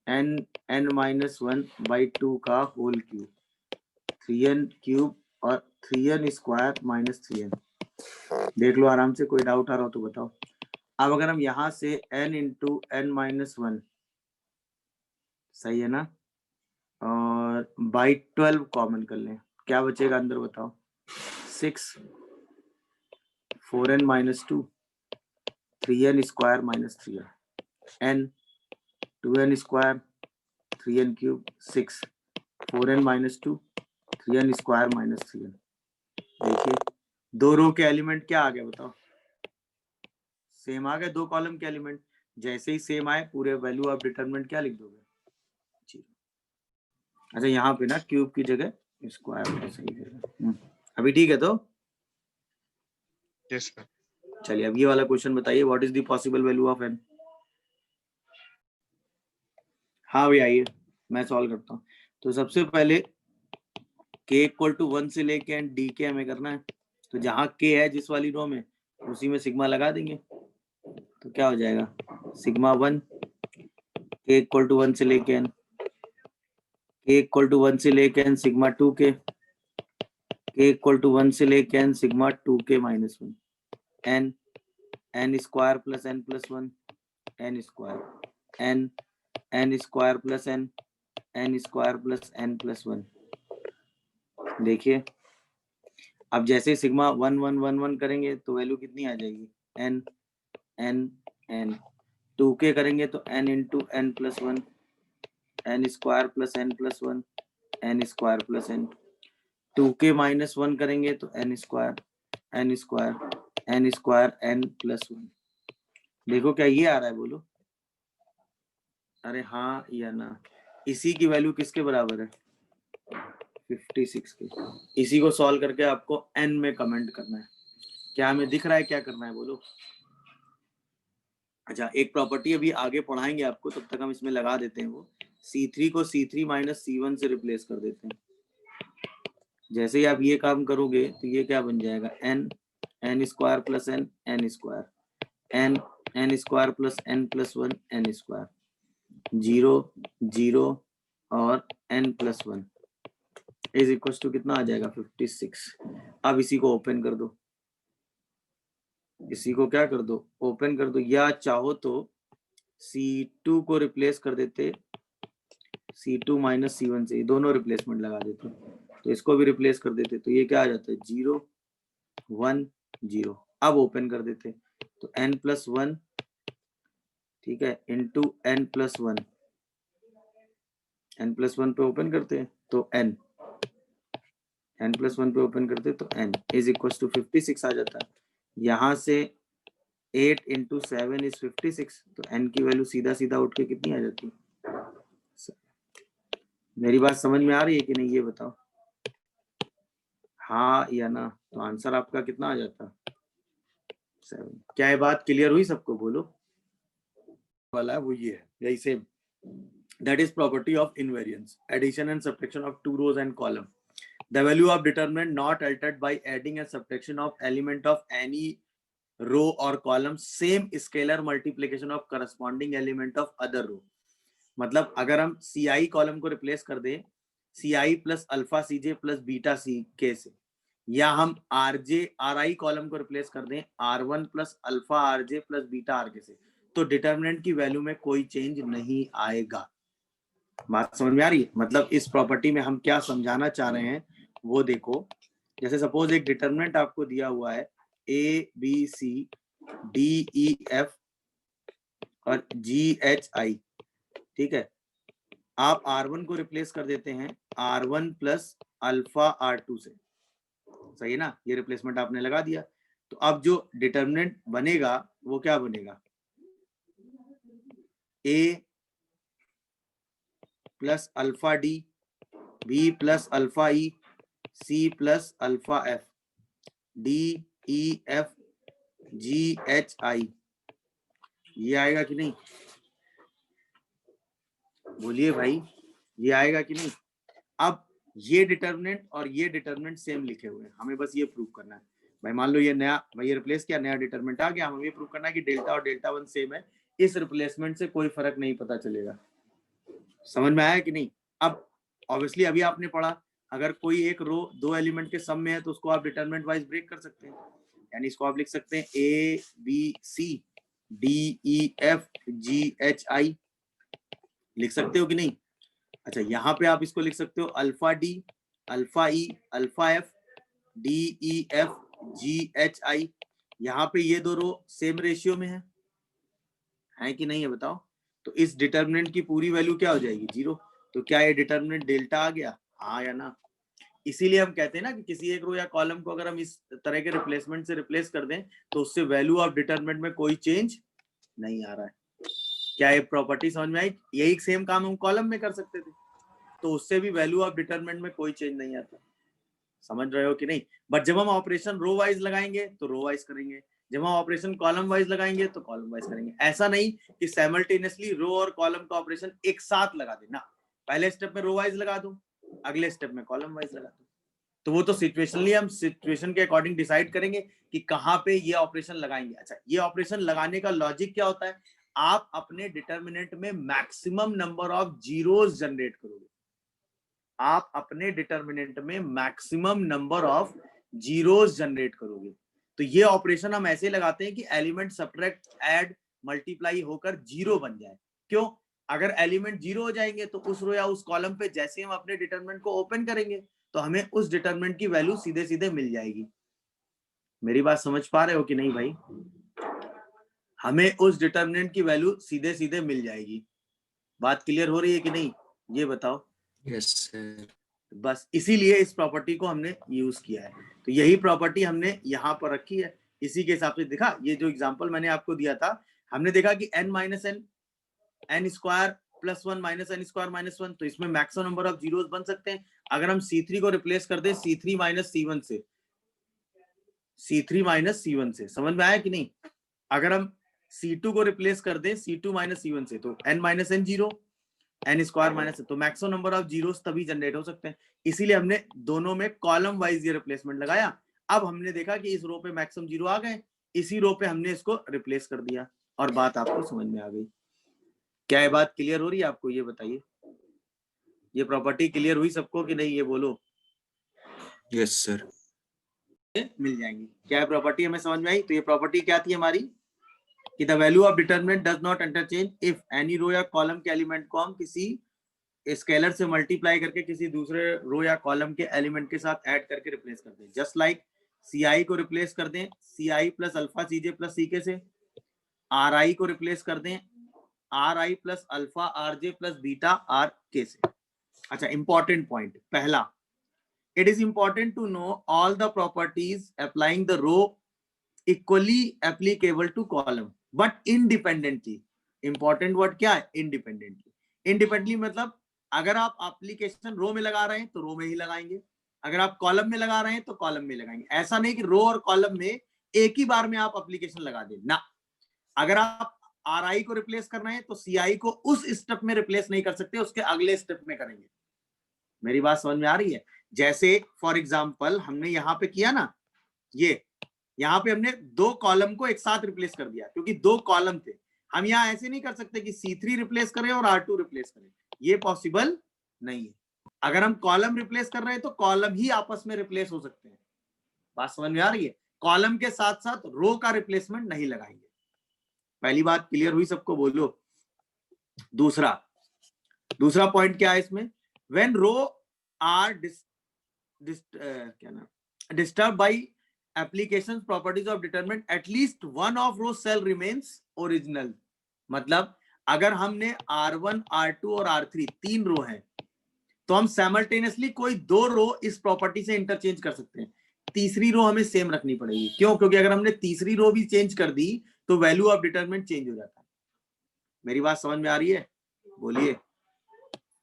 n माइनस 1 बाई 2 का होल क्यूब, 3n क्यूब और 3n स्क्वायर माइनस 3n। देख लो आराम से, कोई डाउट आ रहा हो तो बताओ। अब अगर हम यहां से n इंटू n माइनस 1, सही है ना, और बाई 12 कॉमन कर लें, क्या बचेगा अंदर? बताओ। 6 4n minus 2 3n square minus 3n n 2n square 3n cube 6 4n minus 2 3n square minus 3n। देखिए दो रो के एलिमेंट क्या आ गया बताओ, सेम आ गए दो कॉलम के एलिमेंट। जैसे ही सेम आए पूरे वैल्यू ऑफ डिटरमिनेंट क्या लिख दोगे, जी। अच्छा यहाँ पे ना क्यूब की जगह स्क्वायर सही है। अभी ठीक है तो यस सर। चलिए अब ये वाला क्वेश्चन बताइए, what is the possible value of n। हाँ भैया आइए मैं सॉल्व करता हूँ। तो सबसे पहले k इक्वल टू 1 से लेके एंड डी के हमें करना है। तो जहाँ k है जिस वाली रो में उसी में सिग्मा लगा देंगे, तो क्या हो जाएगा सिग्मा 1 k इक्वल टू 1 से लेके n, k इक्वल टू 1 से लेके n sigma 2k, k equal to 1 से लेके n sigma 2k minus 1, n n square plus n plus 1 n square n n square plus n n square plus n plus 1। देखिए अब जैसे sigma 1 1 1 1 करेंगे तो value कितनी आ जाएगी n n n, 2k करेंगे तो n into n plus 1 n square plus n plus 1 n square plus n, 2k minus 1 करेंगे तो n square n square n square n plus 1। देखो क्या ये आ रहा है बोलो, अरे हाँ या ना। इसी की वैल्यू किसके बराबर है 56 के। इसी को सॉल्व करके आपको n में कमेंट करना है, क्या हमें दिख रहा है क्या करना है बोलो। अच्छा एक प्रॉपर्टी अभी आगे पढ़ाएंगे आपको, तब तक हम इसमें लगा देते हैं वो C3 को C3 माइनस C1 से रिप्लेस कर देते हैं। जैसे ही आप ये काम करोगे तो ये क्या बन जाएगा n n square plus n n square n n square plus n plus 1 n square 0 0 और n plus 1 is equal to कितना आ जाएगा 56। अब इसी को ओपन कर दो, इसी को क्या कर दो ओपन कर दो, या चाहो तो C2 को रिप्लेस कर देते C2 माइनस C1 से, दोनों रिप्लेसमेंट लगा देते, तो इसको भी रिप्लेस कर देते, तो ये क्या आ जाता है 0 1 0। अब ओपन कर देते तो n प्लस 1 ठीक है into n plus 1, n plus 1 पे ओपन करते हैं तो n प्लस 1 पे ओपन करते तो n इज इक्वल टू 56 आ जाता है। यहाँ से 8 इंटू 7 इज 56, तो n की वैल्यू सीधा सीधा उठ के कितनी आ जाती है। मेरी बात समझ में आ रही है कि नहीं ये बताओ, हाँ या ना। तो आंसर आपका कितना आ जाता 7। क्या ये बात क्लियर हुई सबको बोलो, वाला है वो ये है यही same. That is property of invariance, addition and subtraction of two rows and column. The value of determinant not altered by adding and subtraction of element of any row or column, same scalar multiplication of corresponding element of other row। मतलब अगर हम ci column को replace कर दें ci plus alpha cj plus beta ck से, या हम rj ri column को रिप्लेस कर दें r1 plus alpha rj plus beta rk से, तो डिटर्मिनेंट की वैल्यू में कोई चेंज नहीं आएगा। बात समझ में आ रही है। मतलब इस प्रॉपर्टी में हम क्या समझाना चाह रहे हैं वो देखो। जैसे सपोज एक डिटर्मिनेंट आपको दिया हुआ है a b c d e f और g h i, ठीक है। आप r1 को रिप्लेस कर देते हैं r1 प्लस अल्फा r2 से, सही है ना। ये रिप्लेसमेंट आपने लगा दिया, तो अब जो डिटर्मिनेंट बनेगा वो क्या बनेगा a plus alpha D, B plus alpha E, C plus alpha F, D E F G H I. ये आएगा कि नहीं बोलिए भाई, ये आएगा कि नहीं। अब ये डिटर्मिनेंट और ये डिटर्मिनेंट सेम लिखे हुए हैं, हमें बस ये प्रूव करना है भाई। मान लो ये नया भाई ये रिप्लेस किया, नया डिटर्मिनेंट आ गया, हमें ये प्रूव करना है कि डेल्टा और डेल्टा वन सेम है। इस रिप्लेसमेंट से कोई फर्क नहीं पता चलेगा। समझ में आया कि नहीं। अब ऑब्वियसली अभी आपने पढ़ा अगर कोई एक रो दो एलिमेंट के सम में है तो उसको आप डिटरमिनेंट वाइज ब्रेक कर सकते हैं, यानी इसको आप लिख सकते हैं A B C D E F G H I, लिख सकते हो कि नहीं। अच्छा यहाँ पे आप इसको लिख सकते हो अल्फा डी अल्फा ई alpha F D E F G H आई। यहाँ पे ये दो रो सेम रेशियो में है कि नहीं है बताओ। तो इस डिटर्मिनेंट की पूरी वैल्यू क्या हो जाएगी 0। तो क्या ये डिटर्मिनेंट डेल्टा आ गया, हाँ या ना। इसीलिए हम कहते हैं ना कि किसी एक रो या कॉलम को अगर हम इस तरह के रिप्लेसमेंट से रिप्लेस कर दें तो उससे वैल्यू ऑफ डिटरमिनेंट में कोई चेंज नहीं आ रहा है। क्या ये प्रॉपर्टी समझ में आई? यही सेम काम हम कॉलम में कर सकते थे, तो उससे भी वैल्यू ऑफ डिटरमिनेंट में कोई चेंज नहीं आता। समझ रहे हो कि नहीं? बट जब हम ऑपरेशन रो वाइज लगाएंगे तो रो वाइज करेंगे, जब हम ऑपरेशन कॉलम वाइज लगाएंगे तो कॉलम वाइज करेंगे। ऐसा नहीं कि साइमल्टेनियसली रो और कॉलम का ऑपरेशन एक साथ लगा देना, पहले स्टेप में रो वाइज लगा दूं, अगले स्टेप में कॉलम वाइज लगा दूं। तो वो तो सिचुएशनली हम सिचुएशन के अकॉर्डिंग डिसाइड करेंगे कि कहाँ पे ये ऑपरेशन लगाएंगे। अच्छा, ये ऑपरेशन लगाने का लॉजिक क्या होता है? आप अपने डिटरमिनेंट में maximum number of zeros generate करोगे। आप अपने डिटरमिनेंट में maximum number of zeros generate करोगे। तो ये ऑपरेशन हम ऐसे लगाते हैं कि एलिमेंट सब्ट्रैक्ट ऐड मल्टीप्लाई होकर जीरो बन जाए। क्यों? अगर एलिमेंट जीरो हो जाएंगे तो उस रो या उस कॉलम पे जैसे हम अपने डिटरमिनेंट को ओपन करेंगे तो हमें उस डिटरमिनेंट की वैल्यू सीधे सीधे मिल जाएगी। मेरी बात समझ पा रहे हो कि नहीं भाई? हमें उस डिटरमिनेंट की वैल्यू सीधे सीधे मिल जाएगी। बात क्लियर हो रही है कि नहीं, ये बताओ। Yes sir. बस इसीलिए इस प्रॉपर्टी को हमने यूज किया है। तो यही प्रॉपर्टी हमने यहाँ पर रखी है। इसी के हिसाब से देखा, ये जो एग्जांपल मैंने आपको दिया था, हमने देखा कि n minus n square plus 1 minus n square minus 1, तो इसमें मैक्सिमम नंबर ऑफ जीरोस बन सकते हैं। अगर हम C3 को रिप्लेस कर दें C3 माइनस C1 से, C3 माइनस C1 से, समझ में आया कि नहीं? अगर हम C2 को रिप्लेस कर दें C2 माइनस C1 से, तो n minus n zero, n square minus, तो मैक्सिमम नंबर ऑफ जीरोस तभी जनरेट हो सकते हैं। इसीलिए हमने दोनों में कॉलम वाइज ये रिप्लेसमेंट लगाया। अब हमने देखा कि इस रो पे मैक्सिमम जीरो आ गए, इसी रो पे हमने इसको रिप्लेस कर दिया और बात आपको समझ में आ गई। क्या ये बात क्लियर हो रही है आपको? ये बताइए, ये प्रॉपर्टी क्लियर हुई सबको कि नहीं, ये बोलो। Yes sir. मिल जाएंगी। क्या प्रॉपर्टी हमें समझ में आई? तो ये प्रॉपर्टी क्या थी हमारी कि the value of determinant does not interchange if any row या कॉलम के एलिमेंट को हम किसी स्केलर से मल्टीप्लाई करके किसी दूसरे रो या कॉलम के एलिमेंट के साथ ऐड करके रिप्लेस कर दें। जस्ट लाइक CI को रिप्लेस कर दें CI plus alpha CJ plus CK से, RI को रिप्लेस कर दें RI plus alpha RJ plus beta RK से। अच्छा, इंपॉर्टेंट पॉइंट पहला, it is important to know all the properties applying the row equally applicable to column but independently. important word क्या है? independently मतलब अगर आप एप्लीकेशन रो में लगा रहे हैं तो रो में ही लगाएंगे, अगर आप कॉलम में लगा रहे हैं तो कॉलम में लगाएंगे। ऐसा नहीं कि रो और कॉलम में एक ही बार में आप एप्लीकेशन लगा दें ना। अगर आप RI को रिप्लेस कर रहे हैं तो CI को उस स्टेप में रिप्लेस नहीं कर सकते, उसके अगले स्टेप में करेंगे। मेरी बात समझ में आ रही है? जैसे फॉर एग्जाम्पल हमने यहाँ पे किया ना, ये यहाँ पे हमने दो कॉलम को एक साथ रिप्लेस कर दिया क्योंकि दो कॉलम थे। हम यहाँ ऐसे नहीं कर सकते कि C3 रिप्लेस करें और R2 रिप्लेस करें, ये पॉसिबल नहीं है। अगर हम कॉलम रिप्लेस कर रहे हैं तो कॉलम ही आपस में रिप्लेस हो सकते हैं। बात समझ में आ रही है? कॉलम के साथ साथ रो का रिप्लेसमेंट नहीं लगाएंगे। पहली बात क्लियर हुई सबको? बोलो। दूसरा पॉइंट क्या है इसमें? When row are disturbed by applications properties of determinant, at least one of row cell remains original। मतलब अगर हमने R1 R2 और R3 तीन रो हैं तो हम साइमल्टेनियसली कोई दो रो इस प्रॉपर्टी से इंटरचेंज कर सकते हैं। तीसरी रो हमें सेम रखनी पड़ेगी। क्यों? क्योंकि अगर हमने तीसरी रो भी चेंज कर दी तो वैल्यू ऑफ डिटरमिनेंट चेंज हो जाता है। मेरी बात समझ में आ रही है? बोलिए।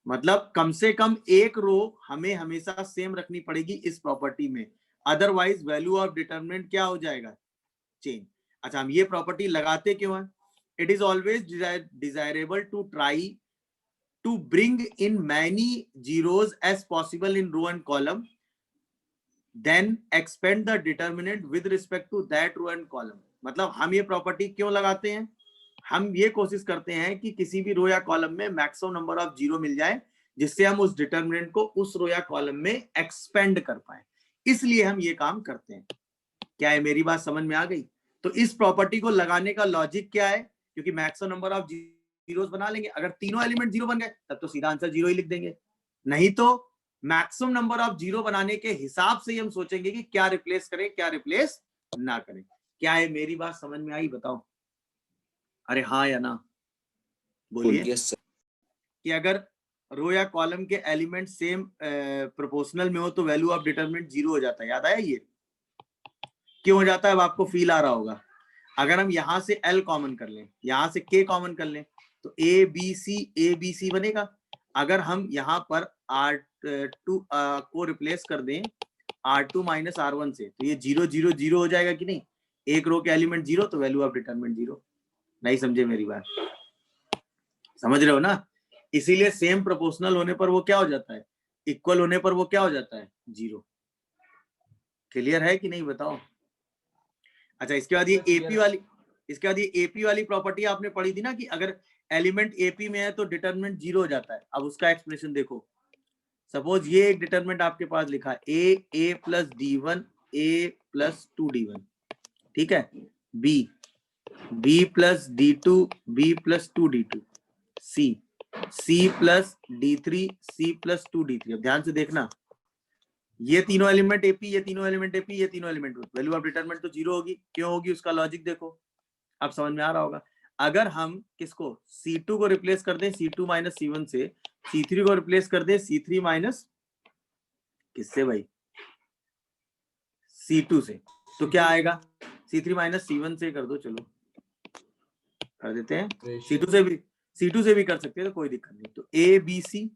मतलब कम से कम एक रो हमें हमेशा सेम रखनी पड़ेगी इस प्रॉपर्टी में, अदरवाइज वैल्यू ऑफ डिटरमिनेंट क्या हो जाएगा? चेंज। अच्छा, हम ये प्रॉपर्टी लगाते क्यों हैं? It is always desirable to try to bring in many zeros as possible in row and column, then expand the determinant with respect to that row and column. मतलब हम ये प्रॉपर्टी क्यों लगाते हैं? हम ये कोशिश करते हैं कि किसी भी रो या कॉलम में मैक्सिमम नंबर ऑफ जीरो मिल जाए जिससे हम उस डिटरमिनेंट को उस रो या कॉलम में एक्सपेंड कर पाए। इसलिए हम ये काम करते हैं। क्या है? मेरी बात समझ में आ गई? तो इस प्रॉपर्टी को लगाने का लॉजिक क्या है? क्योंकि मैक्सिमम नंबर ऑफ जीरोस बना लेंगे। अगर तीनों एलिमेंट जीरो बन गए तब तो सीधा आंसर जीरो ही लिख देंगे, नहीं तो मैक्सिमम नंबर ऑफ जीरो बनाने के हिसाब से ही हम सोचेंगे कि क्या रिप्लेस करें क्या रिप्लेस ना करें। क्या है? मेरी बात समझ में आई? बताओ। अरे हाँ या ना बोलिए। Yes sir. कि अगर रो या कॉलम के एलिमेंट सेम प्रोपोर्शनल में हो तो वैल्यू ऑफ डिटरमिनेंट 0 हो जाता है। याद आया ये क्यों हो जाता है? अब आपको फील आ रहा होगा। अगर हम यहां से L कॉमन कर लें, यहां से K कॉमन कर लें तो A B C बनेगा। अगर हम यहाँ पर R2 को रिप्लेस कर दें R2 माइनस R1 से तो ये 0 0 0 हो जाएगा कि नहीं? एक रो के एलिमेंट 0 तो वैल्यू ऑफ डिटरमिनेंट 0। नहीं समझे मेरी बात? समझ रहे हो ना? इसीलिए सेम प्रोपोर्शनल होने पर वो क्या हो जाता है? इक्वल होने पर वो क्या हो जाता है? 0। क्लियर है कि नहीं बताओ? अच्छा, इसके बाद ये एपी वाली प्रॉपर्टी आपने पढ़ी थी ना कि अगर एलिमेंट एपी में है तो डिटरमिनेंट 0 हो जाता है। अब उसका एक्सप्लेनेशन देखो। सपोज ये एक डिटरमिनेंट आपके पास लिखा है a plus d1 a plus 2d1, ठीक है। b plus d2 b plus 2d2, c plus d3 c plus 2d3। अब ध्यान से देखना, ये तीनों एलिमेंट एपी, ये तीनों एलिमेंट एपी, ये तीनों एलिमेंट, वैल्यू ऑफ डिटरमिनेंट तो 0 होगी। क्यों होगी? उसका लॉजिक देखो, अब समझ में आ रहा होगा। अगर हम किसको C2 को रिप्लेस कर दें C2 माइनस C1 से, C3 को रिप्लेस कर दें C3 माइनस किससे भाई? C2 से, तो क्या आएगा? C3 माइनस C1 से कर दो, चलो कर देते हैं। C2 से भी कर सकते हैं तो कोई दिक्कत नहीं। तो A B C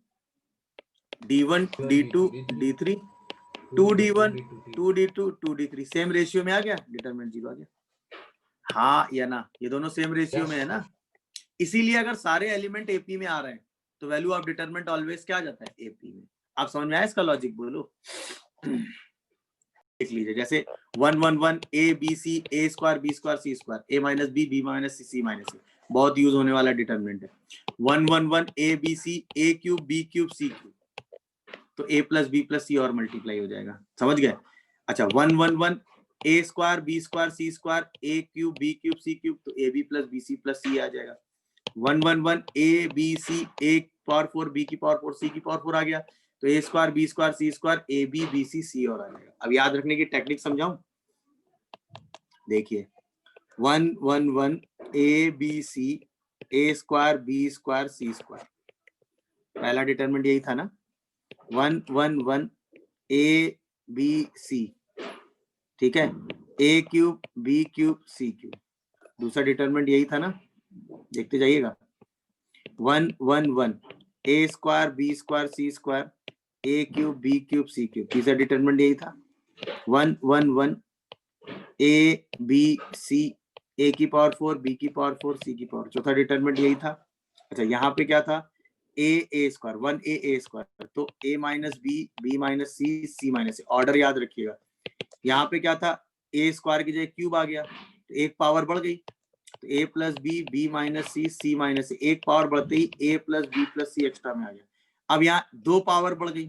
D1 D2 D3 2D1 2D2 2D3 same ratio में आ गया, डिटरमिनेंट 0 आ गया। हाँ या ना? ये दोनों सेम रेशियो में है ना, इसीलिए अगर सारे एलिमेंट एपी में आ रहे हैं तो वैल्यू ऑफ डिटरमिनेंट ऑलवेज क्या आ जाता है? एपी में। आप समझ में आया इसका लॉजिक? बोलो। देख लीजिए, जैसे 1 1 1 A B C A square B square C square a minus b minus c minus a, बहुत यूज होने वाला डिटरमिनेंट है। 1 1 1 A B C a cube B cube C cube, तो a plus b plus c और multiply हो जाएगा। समझ गए? अच्छा, 1 1 1 A square B square C square A cube B cube C cube, तो A B plus B C plus C A जाएगा। 1 1 1 A B C A power 4 B की power 4 C की पावर 4 आ गया, तो A square B square C square A B B C C और आ जाएगा। अब याद रखने की टेक्निक समझाऊं? देखिए 1 1 1 A B C A square B square C square, पहला डिटरमिनेंट यही था ना। 1 1 1 ए बी सी, ठीक है, ए क्यूब बी क्यूब सी क्यूब, दूसरा डिटरमिनेंट यही था ना, देखते जाइएगा। 1 1 1 A square B square C square A cube B cube C cube, तीसरा डिटरमिनेंट यही था। 1 1 1 ए बी सी ए की पावर 4 बी की पावर 4 सी की पावर, चौथा डिटरमिनेंट यही था। अच्छा, यहाँ पे क्या था? ए स्क्वायर 1 ए स्क्वायर, तो a minus b minus c minus A, order याद रखिएगा। यहाँ पे क्या था? ए स्क्वायर की जगह क्यूब आ गया, तो एक पावर बढ़ गई, तो a plus B minus c minus ए, एक पावर बढ़ते ही ए प्लस बी प्लस सी एक्स्ट्रा में आ गया। अब यहाँ दो पावर बढ़ गई,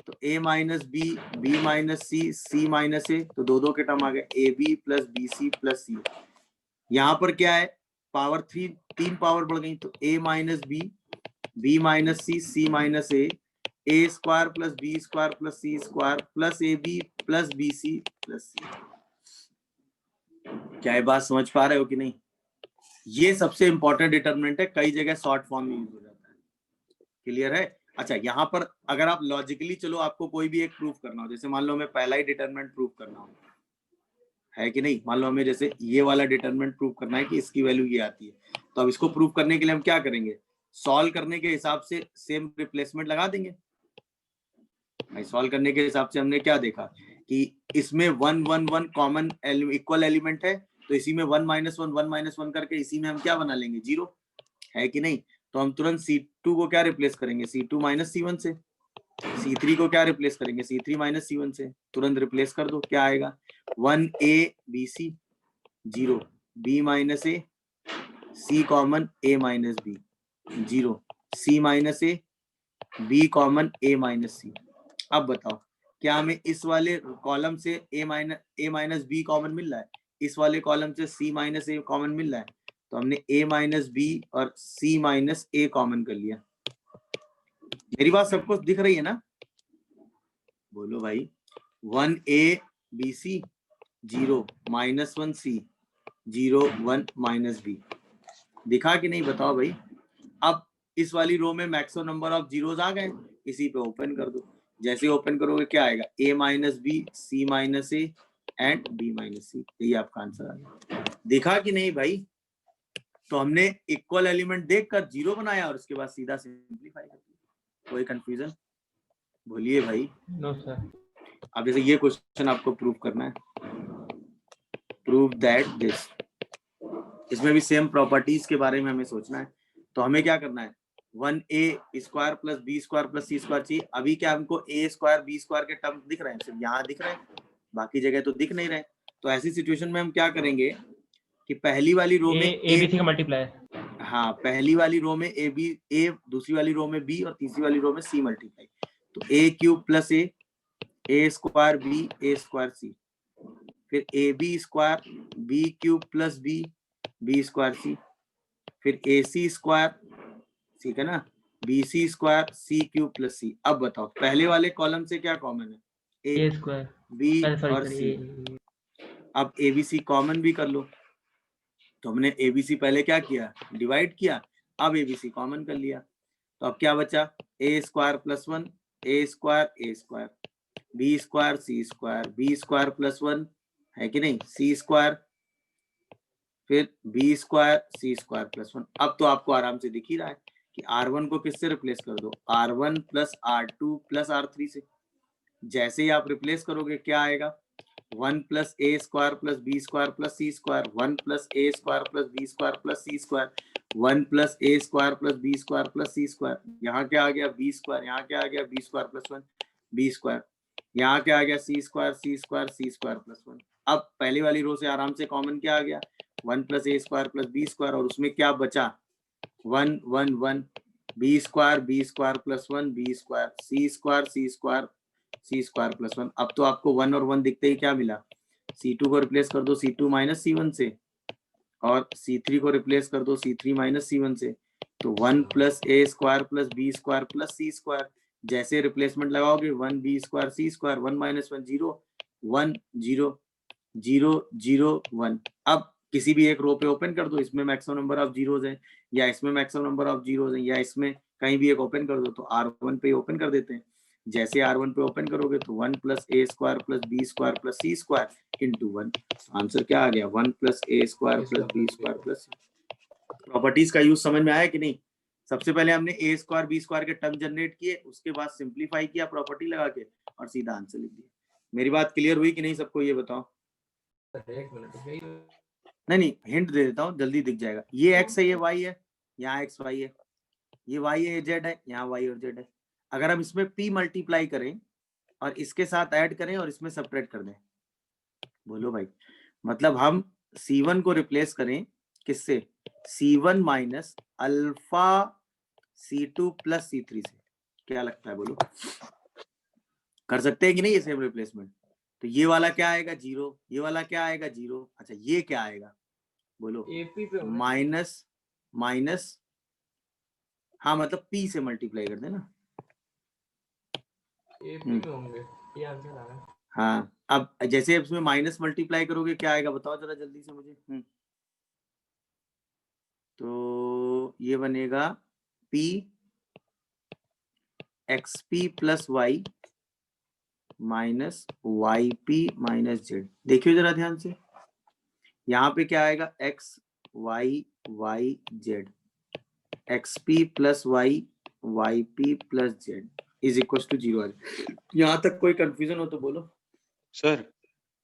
तो a minus b minus c minus a, तो दो के टर्म आ गए, a B plus B C plus c. यहाँ पर क्या है? पावर 3, तीन पावर बढ़ गई, तो a minus b minus c minus a square plus b square plus c square plus a B plus B C plus c. क्या ये बात समझ पा रहे हो कि नहीं? ये सबसे इंपॉर्टेंट डिटरमिनेंट है, कई जगह शॉर्ट फॉर्म में यूज हो जाता है। क्लियर है? अच्छा, यहाँ पर अगर आप लॉजिकली चलो, आपको कोई भी एक प्रूफ करना हो, जैसे मान लो हमें पहला ही डिटरमिनेंट प्रूफ करना हो, है कि नहीं? मान लो हमें जैसे ये वाला डिटरमिनेंट प्रूफ करना है कि इसकी वैल्यू ये आती है, तो अब इसको प्रूफ करने के लिए हम क्या करेंगे? सॉल्व करने के हिसाब से सेम रिप्लेसमेंट लगा देंगे भाई। सॉल्व करने के हिसाब से हमने क्या देखा कि इसमें 1 1 1 कॉमन इक्वल एलिमेंट है, तो इसी में 1 - 1 करके इसी में हम क्या बना लेंगे? 0, है कि नहीं? तो हम तुरंत C2 को क्या रिप्लेस करेंगे? C2 माइनस C1 से। C3 को क्या रिप्लेस करेंगे? C3 माइनस C1 से। तुरंत रिप्लेस कर दो, क्या आएगा? 1 A B C 0, B minus A, C common A minus B 0, C minus A, B common A minus C। अब बताओ, क्या हमें इस वाले कॉलम से A माइनस B कॉमन मिल रहा है? इस वाले कॉलम से C माइनस A कॉमन मिल रहा है? तो हमने A माइनस B और C माइनस A कॉमन कर लिया। मेरी बात सबको दिख रही है ना? बोलो भाई। 1 A B C 0 -1 C 0 1 minus B, दिखा कि नहीं? बताओ भाई। अब इस वाली रो में मैक्सिमम नंबर ऑफ जीरोस आ गए, इसी पे ओपन कर दो। जैसे ओपन करोगे क्या आएगा, a minus b, c minus a and b minus c. यही आपका आंसर आ गया। देखा कि नहीं भाई? तो हमने इक्वल एलिमेंट देखकर जीरो बनाया और उसके बाद सीधा सिंपलीफाई कर दिया। कोई कंफ्यूजन? बोलिए भाई। No sir. अब जैसे ये क्वेश्चन आपको प्रूव करना है, प्रूव दैट दिस, इसमें भी सेम प्रॉपर्टीज के बारे में हमें सोचना है। तो हमें क्या करना है, 1a square plus b square plus c square चाहिए। अभी क्या हमको a स्क्वायर बी स्क्वायर के टर्म दिख रहे हैं, सिर्फ यहाँ दिख रहे हैं, बाकी जगह तो दिख नहीं रहे। तो ऐसी सिचुएशन में हम क्या करेंगे कि पहली वाली रो में ए बी सी का मल्टीप्लाई। हाँ, पहली वाली रो में ए बी, ए दूसरी वाली रो में बी और तीसरी वाली रो में सी मल्टीप्लाई। तो a cube plus a square b, a square c, फिर a b square b cube plus b square c, फिर ए सी स्क्वायर, ठीक है ना, b c square c cube plus c. अब बताओ पहले वाले कॉलम से क्या कॉमन है, ए स्क्वायर बी सॉरी और सी। सॉरी अब ए बी सी कॉमन भी कर लो। तो हमने ए बी सी पहले क्या किया, डिवाइड किया, अब ए बी सी कॉमन कर लिया। तो अब क्या बचा, ए square plus 1 A square B square C square B square plus 1 है कि नहीं, सी स्क्वायर, फिर बी स्क्वायर सी स्क्वायर प्लस 1। अब तो आपको आराम से दिख ही रहा है कि R1 को किससे रिप्लेस कर दो, R1 plus R2 plus R3 से। जैसे ही आप रिप्लेस करोगे क्या आएगा, 1 plus a square plus b square plus c square, 1 plus a square plus b square plus c square, 1 plus a square plus b square plus c square. यहाँ क्या आ गया, बी स्क्वायर, यहाँ क्या आ गया, B square plus 1 B square, यहाँ क्या आ गया, सी स्क्वायर प्लस 1। अब पहली वाली रो से आराम से कॉमन क्या आ गया, 1 plus a square plus b square, और उसमें क्या बचा, 1 1 1 B square plus 1 B square सी स्क्वायर प्लस 1। अब तो आपको 1 और 1 दिखते ही क्या मिला, C2 को रिप्लेस कर दो C2 माइनस C1 से, और C3 को रिप्लेस कर दो C3 माइनस C1 से। तो 1 plus a square plus b square plus c square. जैसे रिप्लेसमेंट लगाओगे 1 बी स्क्वायर सी स्क्वायर, 1 माइनस 1 0 1 0 0 0 1। अब किसी भी एक रो पे ओपन कर दो, इसमें मैक्सिमम नंबर ऑफ जीरोस है या इसमें मैक्सिमम नंबर ऑफ जीरोस है या इसमें कहीं भी एक ओपन कर दो। तो R1 पे ओपन कर देते हैं। जैसे R1 पे ओपन करोगे तो 1 plus a square plus b square plus c square into 1। Answer क्या आ गया, 1 plus a square plus b square plus. Properties का यूज समझ में आया कि नहीं? सबसे पहले हमने ए स्क्वायर बी स्क्वायर के टर्म जनरेट किए, उसके बाद सिंप्लीफाई किया प्रॉपर्टी लगा के और सीधा आंसर लिख दिया। मेरी बात क्लियर हुई कि नहीं सबको, ये बताओ। नहीं हिंट दे देता हूँ, जल्दी दिख जाएगा। ये x है, ये y है, यहाँ x y है, ये y है, ये z है, यहाँ y और z है। अगर हम इसमें p मल्टीप्लाई करें और इसके साथ ऐड करें और इसमें सब्ट्रैक्ट कर दें, बोलो भाई, मतलब हम C1 को रिप्लेस करें किससे, C1 minus alpha C2 plus C3 से, क्या लगता है बोलो, कर सकते हैं कि नहीं ये सेम रिप्लेसमेंट? तो ये वाला क्या आएगा, 0, ये वाला क्या आएगा, 0। अच्छा ये क्या आएगा बोलो, माइनस माइनस, हाँ मतलब p से मल्टीप्लाई कर देना, ये आंसर आ रहा है। हाँ। अब जैसे इसमें माइनस मल्टीप्लाई करोगे क्या आएगा बताओ जरा जल्दी से मुझे। तो ये बनेगा p xp plus y minus yp minus z। देखियो जरा ध्यान से, यहाँ पे क्या आएगा, x y y z, xp plus y yp plus z is equal to 0। यहाँ तक कोई कंफ्यूजन हो तो बोलो। सर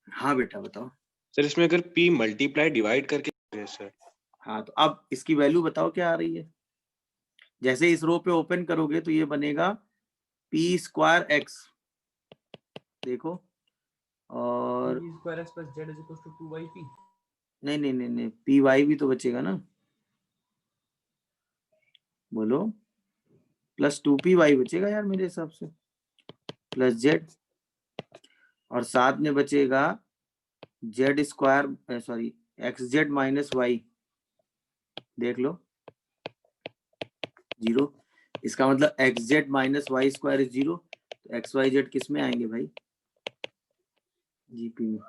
हाँ बेटा बताओ। सर इसमें अगर p मल्टीप्लाई डिवाइड करके है सर। हाँ तो अब इसकी वैल्यू बताओ क्या आ रही है। जैसे इस रो पे ओपन करोगे तो ये बनेगा p स्क्वायर x, देखो, और square X plus Z is equal to 2yp। नहीं पी वाई भी तो बचेगा ना, बोलो, प्लस 2py बचेगा यार मेरे हिसाब से, प्लस जेड, और साथ में बचेगा Z square sorry X Z minus Y, देख लो 0। इसका मतलब X Z minus Y square is 0। तो एक्स वाई जेड किस में आएंगे भाई, जीपी में।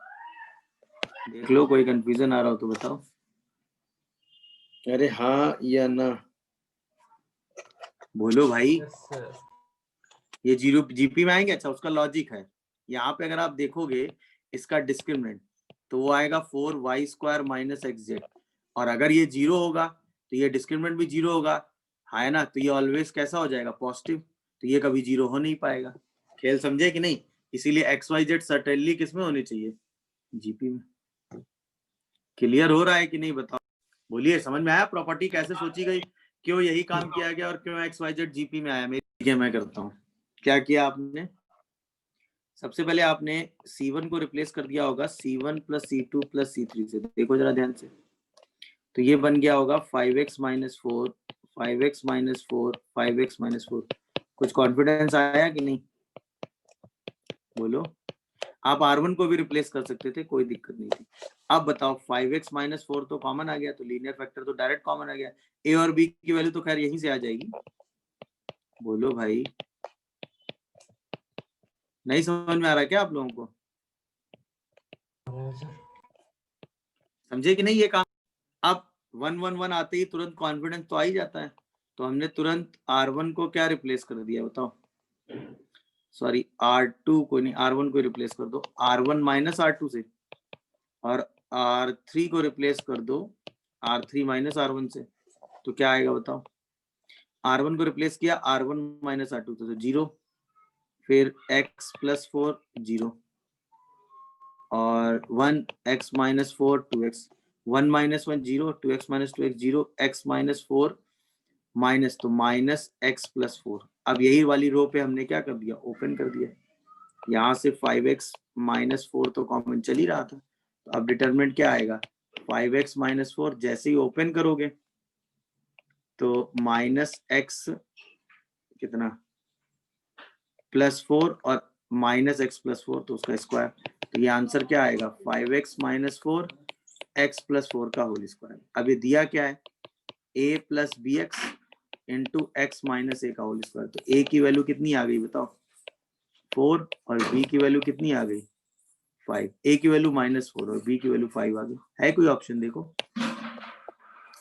देख लो कोई कंफ्यूजन आ रहा हो तो बताओ। अरे हाँ या ना, बोलो भाई। Yes sir. ये जीरो जीपी में आएंगे। अच्छा, उसका लॉजिक है, यहाँ पे अगर आप देखोगे इसका डिस्क्रिमिनेंट तो वो आएगा 4y² माइनस xz, और अगर ये जीरो होगा तो ये डिस्क्रिमिनेंट भी जीरो होगा, है ना, तो ये ऑलवेज कैसा हो जाएगा, पॉजिटिव, तो ये कभी जीरो हो नहीं पाएगा। खेल समझे कि नहीं? इसीलिए XYZ सर्टेनली किसमें होनी चाहिए, जीपी में। क्लियर हो रहा है कि नहीं बताओ, बोलिए। समझ में आया प्रॉपर्टी कैसे सोची गई, क्यों यही काम किया गया और क्यों XYZ जीपी में आया? मेरी मैं करता हूँ। क्या किया आपने, सबसे पहले आपने C1 को रिप्लेस कर दिया होगा C1 plus C2 plus C3 से। देखो जरा ध्यान से, तो ये बन गया होगा 5x minus 4, 5x minus 4, 5x minus 4। कुछ कॉन्फिडेंस आया कि नहीं, बोलो। आप R1 को भी रिप्लेस कर सकते थे, कोई दिक्कत नहीं थी। अब बताओ 5x माइनस 4 तो कॉमन आ गया, तो लीनियर फैक्टर तो डायरेक्ट कॉमन आ गया। A और B की वैल्यू तो खैर यहीं से आ जाएगी। बोलो भाई, नहीं समझ में आ रहा क्या आप लोगों को? समझे कि नहीं ये काम? अब 1 1 1 आते ही तुरंत कॉन्फिडेंस तो आ ही जाता है, तो हमने तुरंत R1 को क्या रिप्लेस कर दिया बताओ, सॉरी R2 को नहीं, R1 को रिप्लेस कर दो R1 माइनस R2 से, और R3 को रिप्लेस कर दो R3 माइनस R1 से। तो क्या आएगा बताओ, R1 को रिप्लेस किया R1 माइनस R2 से, तो 0, फिर x प्लस 4 0, और 1 x minus 4 2x, 1 minus 1 0, 2x minus 2x 0, x minus 4 minus, तो माइनस x प्लस 4। अब यही वाली रो पे हमने क्या कर दिया, ओपन कर दिया। यहाँ से 5x माइनस 4 तो कॉमन चल ही रहा था, तो अब डिटरमिनेंट क्या आएगा, 5x माइनस 4। जैसे ही ओपन करोगे तो माइनस x कितना प्लस 4 और माइनस x प्लस 4, तो उसका स्क्वायर। तो ये आंसर क्या आएगा, 5x माइनस 4 x प्लस 4 का होल स्क्वायर। अब ये दिया क्या है, a plus b x into x minus a का होल स्क्वायर। तो a की वैल्यू कितनी आ गई बताओ, 4, और b की वैल्यू कितनी आ गई, 5। a की वैल्यू माइनस 4 और b की वैल्यू 5 आ गई। है कोई ऑप्शन, देखो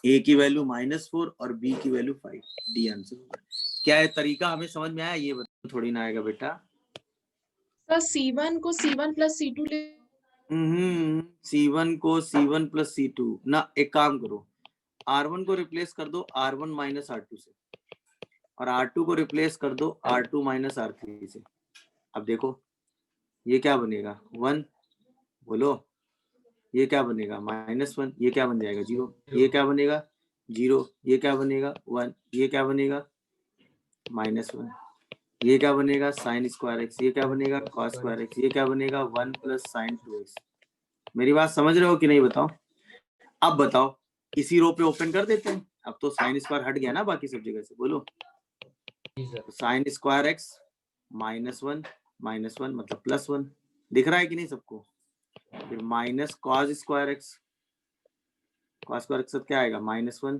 a की वैल्यू माइनस 4 और b की वैल्यू 5, डी आंसर होगा। क्या है तरीका, हमें समझ में आया? ये बताओ, थोड़ी ना आएगा बेटा। सर C1 को C1 प्लस C2 ले। C1 को C1 प्लस C2 ना, एक काम करो, R1 को रिप्लेस कर दो R1 माइनस R2 से, और R2 को रिप्लेस कर दो R2 माइनस R3 से। अब देखो ये क्या बनेगा, 1, बोलो, ये क्या बनेगा -1, ये क्या बन जाएगा 0, ये क्या बनेगा 0, ये क्या बनेगा 1, ये क्या बनेगा -1, ये क्या बनेगा साइन स्क्वायर x, ये क्या बनेगा कॉस स्क्वायर x, ये क्या बनेगा 1 प्लस साइन 2x। मेरी बात समझ रहे हो कि नहीं बताओ? अब बताओ, इसी रो पे ओपन कर देते हैं, अब तो साइन स्क्वायर हट गया ना बाकी सब जगह से। बोलो साइन स्क्वायर x -1 मतलब +1, दिख रहा है कि नहीं सबको? फिर minus cos square x, cos square x क्या आएगा -1,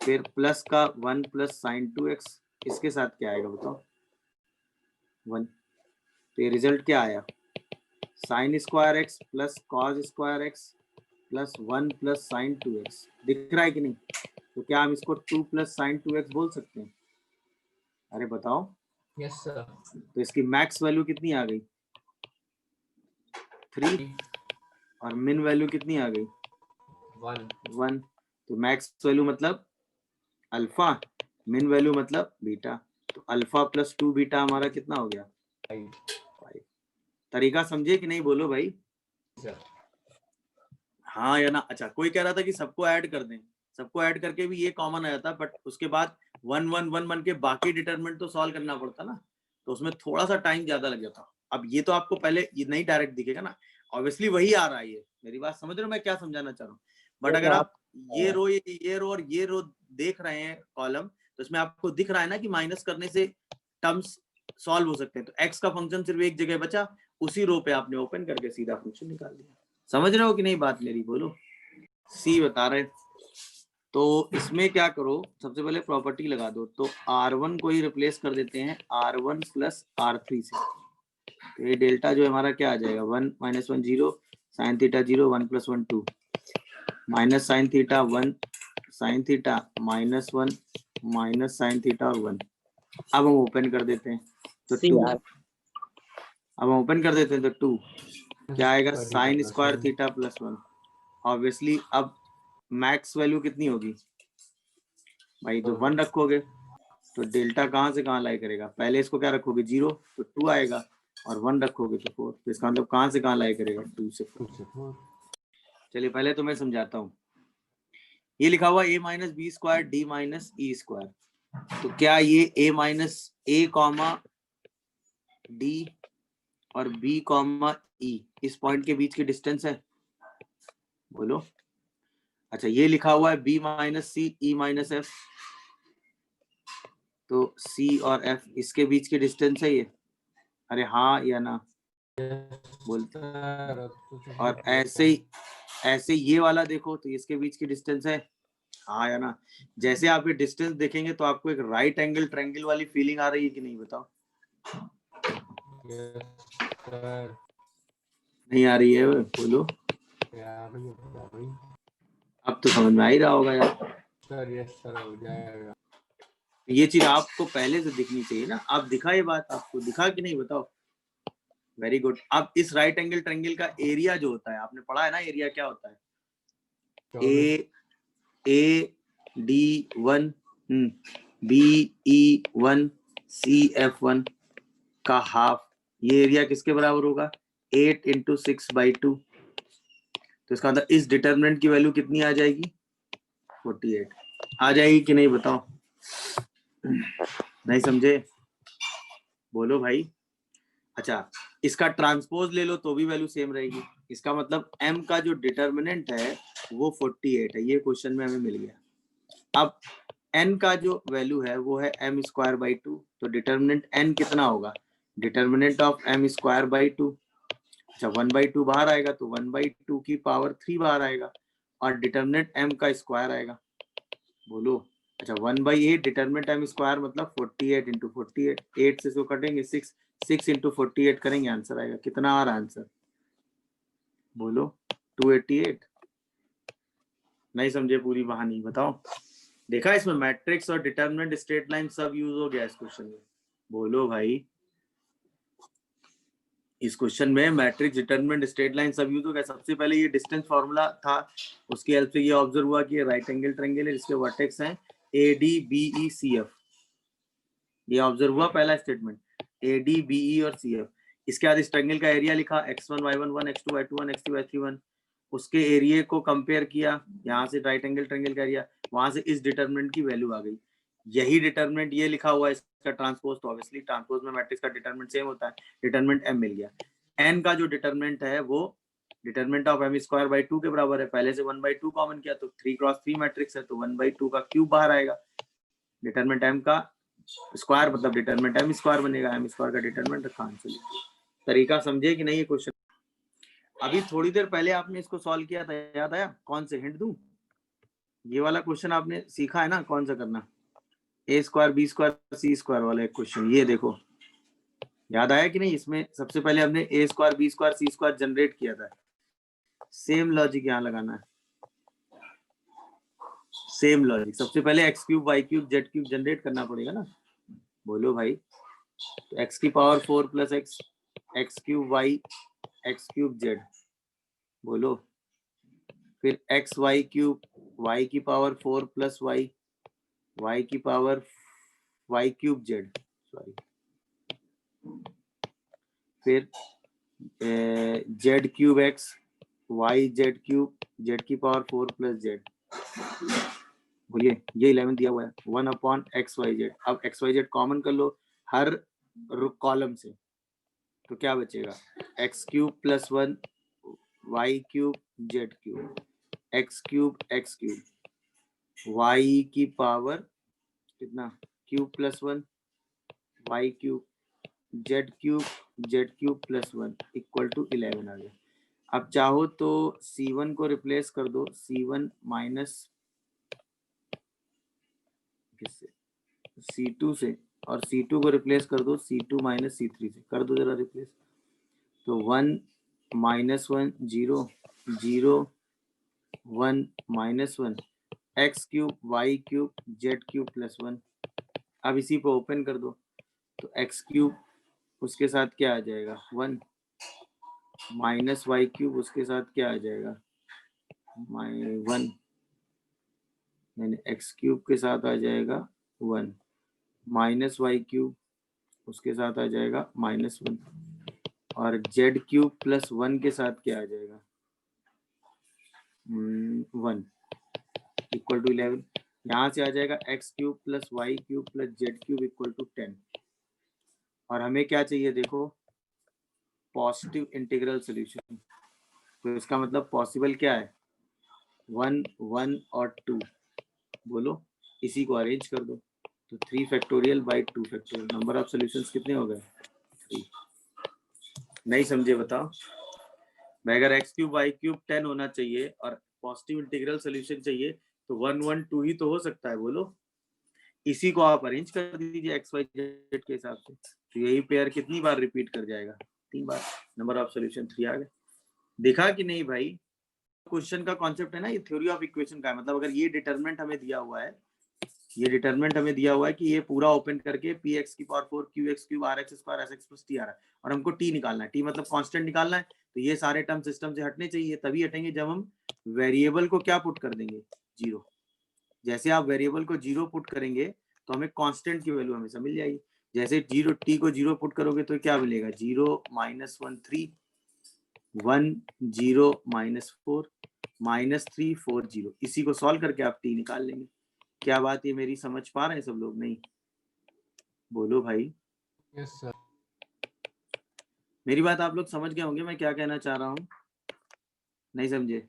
फिर प्लस का 1 प्लस साइन 2x, इसके साथ क्या आएगा बताओ, 1। तो ये रिजल्ट क्या आया, sine square x plus cos square x plus 1 plus sign 2x। दिख रहा है कि नहीं? तो क्या हम इसको 2 प्लस साइन 2x बोल सकते हैं? अरे बताओ। Yes sir. तो इसकी मैक्स वैल्यू कितनी आ गई, 3, और मिन वैल्यू कितनी आ गई, 1। तो मैक्स वैल्यू मतलब अल्फा, मिन वैल्यू मतलब बीटा, तो अल्फा प्लस 2 बीटा हमारा कितना हो गया, 5। तरीका समझे कि नहीं, बोलो भाई। हाँ या ना? अच्छा, कोई कह रहा था कि सबको ऐड कर दें, सबको ऐड करके भी ये कॉमन आया था, बट उसके बाद 1 1 1 1 के बाकी डिटरमिनेंट तो सॉल्व करना पड़ता ना, तो उसमें थोड़ा सा टाइम ज्यादा लग जाता। अब ये तो आपको पहले ये नहीं डायरेक्ट दिखेगा ना, ऑब्वियसली वही आ रहा है। ये मेरी बात समझ रहे हो मैं क्या समझाना चाह रहा हूँ? बट अगर आप ये रो और ये रो देख रहे हैं कॉलम, तो इसमें आपको दिख रहा है ना कि माइनस करने से टर्म्स सॉल्व हो सकते हैं। तो एक्स का फंक्शन सिर्फ एक जगह बचा, उसी रो पे आपने ओपन करके सीधा फंक्शन निकाल दिया। समझ रहे हो कि नहीं बात मेरी, बोलो। सी बता रहे। तो इसमें क्या करो, सबसे पहले प्रॉपर्टी लगा दो। तो R1 को ही रिप्लेस कर देते हैं R1 प्लस R3 से। तो ये डेल्टा जो हमारा क्या आ जाएगा, 1 -1 0, sine theta 0, 1 + 1 2, minus sine theta 1, sine theta -1, minus sine theta और 1। अब हम ओपन कर देते हैं तो 2। अब हम ओपन कर देते हैं तो 2 क्या आएगा, sine square theta plus 1। Obviously अब मैक्स वैल्यू कितनी होगी भाई, जो 1 रखोगे तो डेल्टा कहाँ से कहाँ लाई करेगा, पहले इसको क्या रखोगे 0 तो 2 आएगा, और 1 रखोगे तो 4, तो इसका मतलब कहाँ से कहाँ लाई करेगा 2 से 4। चलिए पहले तो मैं समझाता हूँ। ये लिखा हुआ a minus B square D minus E square, तो क्या ये a minus A comma D और b कॉमा ई इस पॉइंट के बीच की डिस्टेंस है, बोलो। अच्छा ये लिखा हुआ है b माइनस सी ई माइनस एफ, तो c और f इसके बीच की डिस्टेंस है ये, अरे हाँ या ना बोलते। और ऐसे ये वाला देखो तो इसके बीच की डिस्टेंस है, हाँ या ना। जैसे आप ये डिस्टेंस देखेंगे तो आपको एक राइट एंगल ट्रायंगल वाली फीलिंग आ रही है कि नहीं, बताओ। नहीं आ रही है, बोलो। अब तो समझ में आ ही रहा होगा यार। सर हो जाएगा। ये चीज आपको पहले से दिखनी चाहिए ना, आप दिखा ये बात, आपको दिखा कि नहीं बताओ। Very good. अब इस राइट एंगल ट्रायंगल का एरिया जो होता है, आपने पढ़ा है ना एरिया क्या होता है, AD1 BE1 CF1 का हाफ, ये एरिया किसके बराबर होगा 8 × 6/2। तो इसका मतलब इस डिटरमिनेंट की वैल्यू कितनी आ जाएगी 48 आ जाएगी कि नहीं बताओ। नहीं समझे, बोलो भाई। अच्छा इसका ट्रांसपोज ले लो तो भी वैल्यू सेम रहेगी, इसका मतलब m का जो डिटरमिनेंट है वो 48 है, ये क्वेश्चन में हमें मिल गया। अब n का जो वैल्यू है वो है m²/2, तो डिटरमिनेंट n कितना होगा, डिटरमिनेंट ऑफ m²/2। अच्छा 1/2 बाहर आएगा तो 1/2 की पावर 3 बाहर आएगा, और डिटरमिनेंट m का स्क्वायर आएगा, बोलो। अच्छा 1/8 डिटरमिनेंट m स्क्वायर मतलब 48 × 48, 8 से इसको कटेंगे 6 × 48 करेंगे, आंसर आएगा कितना आ रहा आंसर, बोलो 288। नहीं समझे पूरी कहानी, बताओ। देखा इसमें मैट्रिक्स और डिटरमिनेंट स्ट्रेट लाइन सब यूज हो गया इस क्वेश्चन में, बोलो भाई। इस क्वेश्चन में मैट्रिक्स डिटरमिनेंट स्ट्रेट लाइन सब यूज हो गया। सबसे पहले ये डिस्टेंस फॉर्मूला था, उसकी हेल्प से ये ऑब्जर्व हुआ कि राइट एंगल ट्रायंगल है जिसके वर्टेक्स हैं ADBECF, ये ऑब्जर्व हुआ पहला स्टेटमेंट ADBE और CF। इसके बाद इस ट्रायंगल का एरिया लिखा x1 y1 1 x2 y2 1 x3 y3 1, उसके एरिया को कंपेयर किया, यहाँ से राइट एंगल ट्रायंगल का एरिया, वहां से इस डिटरमिनेंट की वैल्यू आ गई। यही डिटरमिनेंट ये लिखा हुआ है इसका ट्रांसपोज, तो ऑब्वियसली ट्रांसपोज में मैट्रिक्स का डिटरमिनेंट सेम होता है, डिटरमिनेंट m मिल गया। n का जो डिटरमिनेंट है वो डिटरमिनेंट ऑफ m²/2 के बराबर है, पहले से 1/2 कॉमन किया तो 3 × 3 मैट्रिक्स है, तो 1/2 का क्यूब बाहर आएगा, डिटरमिनेंट m का स्क्वायर मतलब डिटरमिनेंट m² बनेगा, m² का डिटरमिनेंट रखा आंसर। तरीका समझे कि नहीं ये क्वेश्चन। अभी थोड़ी देर पहले आपने इसको सॉल्व किया था, याद आया, कौन से हिंट दूं, ये वाला क्वेश्चन आपने सीखा है ना कौन सा करना, a² b² c² वाला एक क्वेश्चन, ये देखो याद आया कि नहीं। इसमें सबसे पहले हमने a² b² c² जनरेट किया था, सेम लॉजिक यहाँ लगाना है, सेम लॉजिक। सबसे पहले x³ y³ z³ जनरेट करना पड़ेगा ना, बोलो भाई। तो x की power 4 + x, x³ y, x³ z, बोलो। फिर xy³ y की पावर 4 + y, y की पावर y³ z, सॉरी। फिर z³ x, y z³ z की पावर 4 + z, बोलिए ये 11 दिया हुआ है 1/xyz। अब xyz कॉमन कर लो हर कॉलम से, तो क्या बचेगा x³ + 1 y³ z³, x³ x³ y की पावर कितना क्यूब + 1 y³ z³ z³ + 1 = 11 आ गया। अब चाहो तो C1 को रिप्लेस कर दो, C1 माइनस किससे C2 से, और C2 को रिप्लेस कर दो C2 माइनस C3 से, कर दो जरा रिप्लेस। तो 1 - 1 0 0 1 - 1 X cube Y cube Z cube plus 1। अब इसी को ओपन कर दो तो एक्स क्यूब उसके साथ क्या आ जाएगा 1 माइनस वाई क्यूब उसके साथ क्या आ जाएगा 1, यानी एक्स क्यूब के साथ आ जाएगा 1 माइनस वाई क्यूब उसके साथ आ जाएगा -1 और जेड क्यूब प्लस 1 के साथ क्या आ जाएगा 1 इक्वल टू 11। यहाँ से आ जाएगा X cube plus Y cube plus Z cube equal to 10। और हमें क्या चाहिए देखो पॉजिटिव इंटीग्रल सॉल्यूशन। तो इसका मतलब पॉसिबल क्या है 1 1 और 2। बोलो इसी को अरेंज कर दो तो 3 factorial by 2 factorial. Number of solutions कितने हो गए 3। नहीं समझे बताओ भाई। अगर एक्स क्यूब वाई क्यूब 10 होना चाहिए और पॉजिटिव इंटीग्रल सॉल्यूशन चाहिए तो 1 1 2 ही तो हो सकता है। बोलो इसी को आप अरेंज कर दीजिए एक्स वाई जेड के हिसाब से। तो यही पेयर कितनी बार रिपीट कर जाएगा 3 बार। नंबर ऑफ सॉल्यूशन 3 आ गए। देखा कि नहीं भाई। क्वेश्चन का कॉन्सेप्ट है ना ये थ्योरी ऑफ इक्वेशन का है। मतलब अगर ये डिटरमिनेंट हमें दिया हुआ है कि ये पूरा ओपन करके पी एक्स की power 4 q x cube r x square s x plus t आ रहा है और हमको टी निकालना है। टी मतलब कांस्टेंट निकालना है। तो ये सारे टर्म सिस्टम से हटने चाहिए। तभी हटेंगे जब हम वेरिएबल को क्या पुट कर देंगे 0। जैसे आप वेरिएबल को 0 पुट करेंगे तो हमें कांस्टेंट की वैल्यू हमेशा मिल जाएगी। जैसे 0 टी को 0 पुट करोगे तो क्या मिलेगा 0 -1 3 1 0 -4 -3 4 0। इसी को सॉल्व करके आप टी निकाल लेंगे। क्या बात ये मेरी समझ पा रहे हैं सब लोग। नहीं बोलो भाई। Yes sir. मेरी बात आप लोग समझ गए होंगे मैं क्या कहना चाह रहा हूँ। नहीं समझे